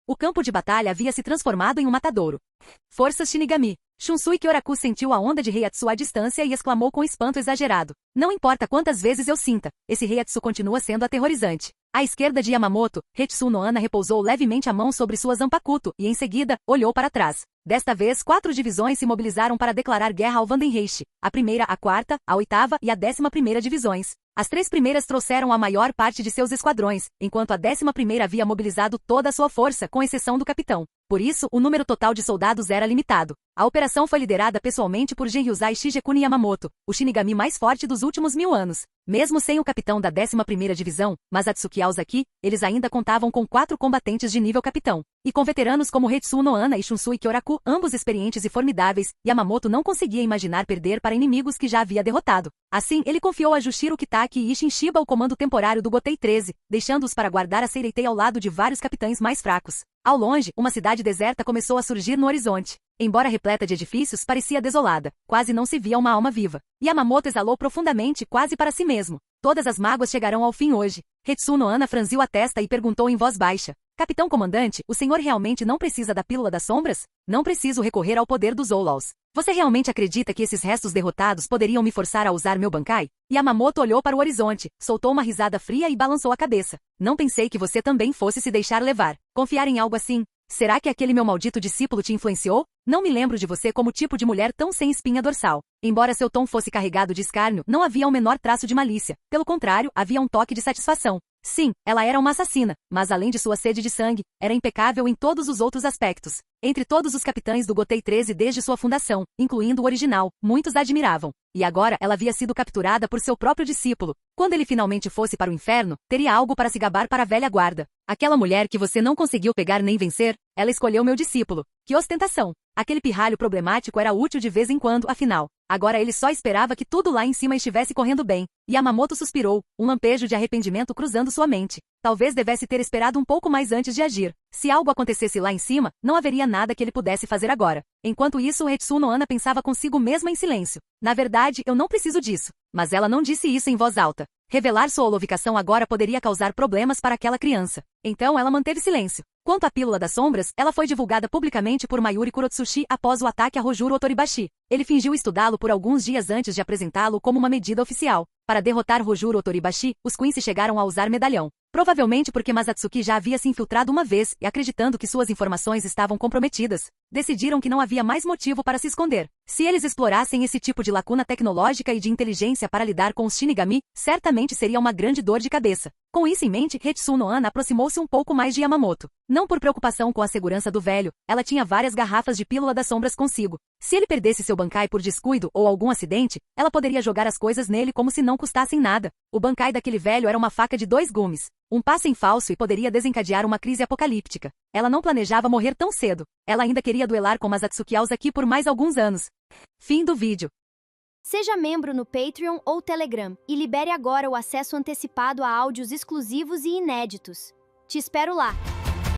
O campo de batalha havia se transformado em um matadouro. Forças Shinigami. Shunsui Kyoraku sentiu a onda de Reiatsu à distância e exclamou com espanto exagerado. Não importa quantas vezes eu sinta, esse Reiatsu continua sendo aterrorizante. À esquerda de Yamamoto, Hetsu no Ana repousou levemente a mão sobre sua zanpakuto e, em seguida, olhou para trás. Desta vez, 4 divisões se mobilizaram para declarar guerra ao Vandenreiche. A primeira, a quarta, a oitava e a 11ª divisões. As 3 primeiras trouxeram a maior parte de seus esquadrões, enquanto a 11ª havia mobilizado toda a sua força, com exceção do capitão. Por isso, o número total de soldados era limitado. A operação foi liderada pessoalmente por Genryusai Shigekuni Yamamoto, o Shinigami mais forte dos últimos 1000 anos. Mesmo sem o capitão da 11ª Divisão, Masatsuki Aozaki, eles ainda contavam com 4 combatentes de nível capitão. E com veteranos como Hetsuno Ana e Shunsui Kyoraku, ambos experientes e formidáveis, Yamamoto não conseguia imaginar perder para inimigos que já havia derrotado. Assim, ele confiou a Jushiro Kitaki e Isshin Shiba o comando temporário do Gotei 13, deixando-os para guardar a Seireitei ao lado de vários capitães mais fracos. Ao longe, uma cidade deserta começou a surgir no horizonte. Embora repleta de edifícios, parecia desolada. Quase não se via uma alma viva. Yamamoto exalou profundamente, quase para si mesmo. Todas as mágoas chegarão ao fim hoje. Hetsuno Ana franziu a testa e perguntou em voz baixa. Capitão comandante, o senhor realmente não precisa da pílula das sombras? Não preciso recorrer ao poder dos Oulaus. Você realmente acredita que esses restos derrotados poderiam me forçar a usar meu Bankai? Yamamoto olhou para o horizonte, soltou uma risada fria e balançou a cabeça. Não pensei que você também fosse se deixar levar. Confiar em algo assim? Será que aquele meu maldito discípulo te influenciou? Não me lembro de você como tipo de mulher tão sem espinha dorsal. Embora seu tom fosse carregado de escárnio, não havia o menor traço de malícia. Pelo contrário, havia um toque de satisfação. Sim, ela era uma assassina, mas além de sua sede de sangue, era impecável em todos os outros aspectos. Entre todos os capitães do Gotei 13 desde sua fundação, incluindo o original, muitos a admiravam. E agora ela havia sido capturada por seu próprio discípulo. Quando ele finalmente fosse para o inferno, teria algo para se gabar para a velha guarda. Aquela mulher que você não conseguiu pegar nem vencer, ela escolheu meu discípulo. Que ostentação! Aquele pirralho problemático era útil de vez em quando, afinal. Agora ele só esperava que tudo lá em cima estivesse correndo bem. Yamamoto suspirou, um lampejo de arrependimento cruzando sua mente. Talvez devesse ter esperado um pouco mais antes de agir. Se algo acontecesse lá em cima, não haveria nada que ele pudesse fazer agora. Enquanto isso, Hetsuno Ana pensava consigo mesma em silêncio. Na verdade, eu não preciso disso. Mas ela não disse isso em voz alta. Revelar sua holovicação agora poderia causar problemas para aquela criança. Então ela manteve silêncio. Quanto à pílula das sombras, ela foi divulgada publicamente por Mayuri Kurotsushi após o ataque a Rojuro Otoribashi. Ele fingiu estudá-lo por alguns dias antes de apresentá-lo como uma medida oficial. Para derrotar Rojuro Otoribashi, os Quincy chegaram a usar medalhão. Provavelmente porque Masatsuki já havia se infiltrado uma vez e acreditando que suas informações estavam comprometidas, decidiram que não havia mais motivo para se esconder. Se eles explorassem esse tipo de lacuna tecnológica e de inteligência para lidar com os Shinigami, certamente seria uma grande dor de cabeça. Com isso em mente, Hetsuno Ana aproximou-se um pouco mais de Yamamoto. Não por preocupação com a segurança do velho, ela tinha várias garrafas de pílula das sombras consigo. Se ele perdesse seu Bankai por descuido ou algum acidente, ela poderia jogar as coisas nele como se não custassem nada. O Bankai daquele velho era uma faca de 2 gumes. Um passo em falso e poderia desencadear uma crise apocalíptica. Ela não planejava morrer tão cedo. Ela ainda queria duelar com Masatsuki Aozaki por mais alguns anos. Fim do vídeo. Seja membro no Patreon ou Telegram e libere agora o acesso antecipado a áudios exclusivos e inéditos. Te espero lá!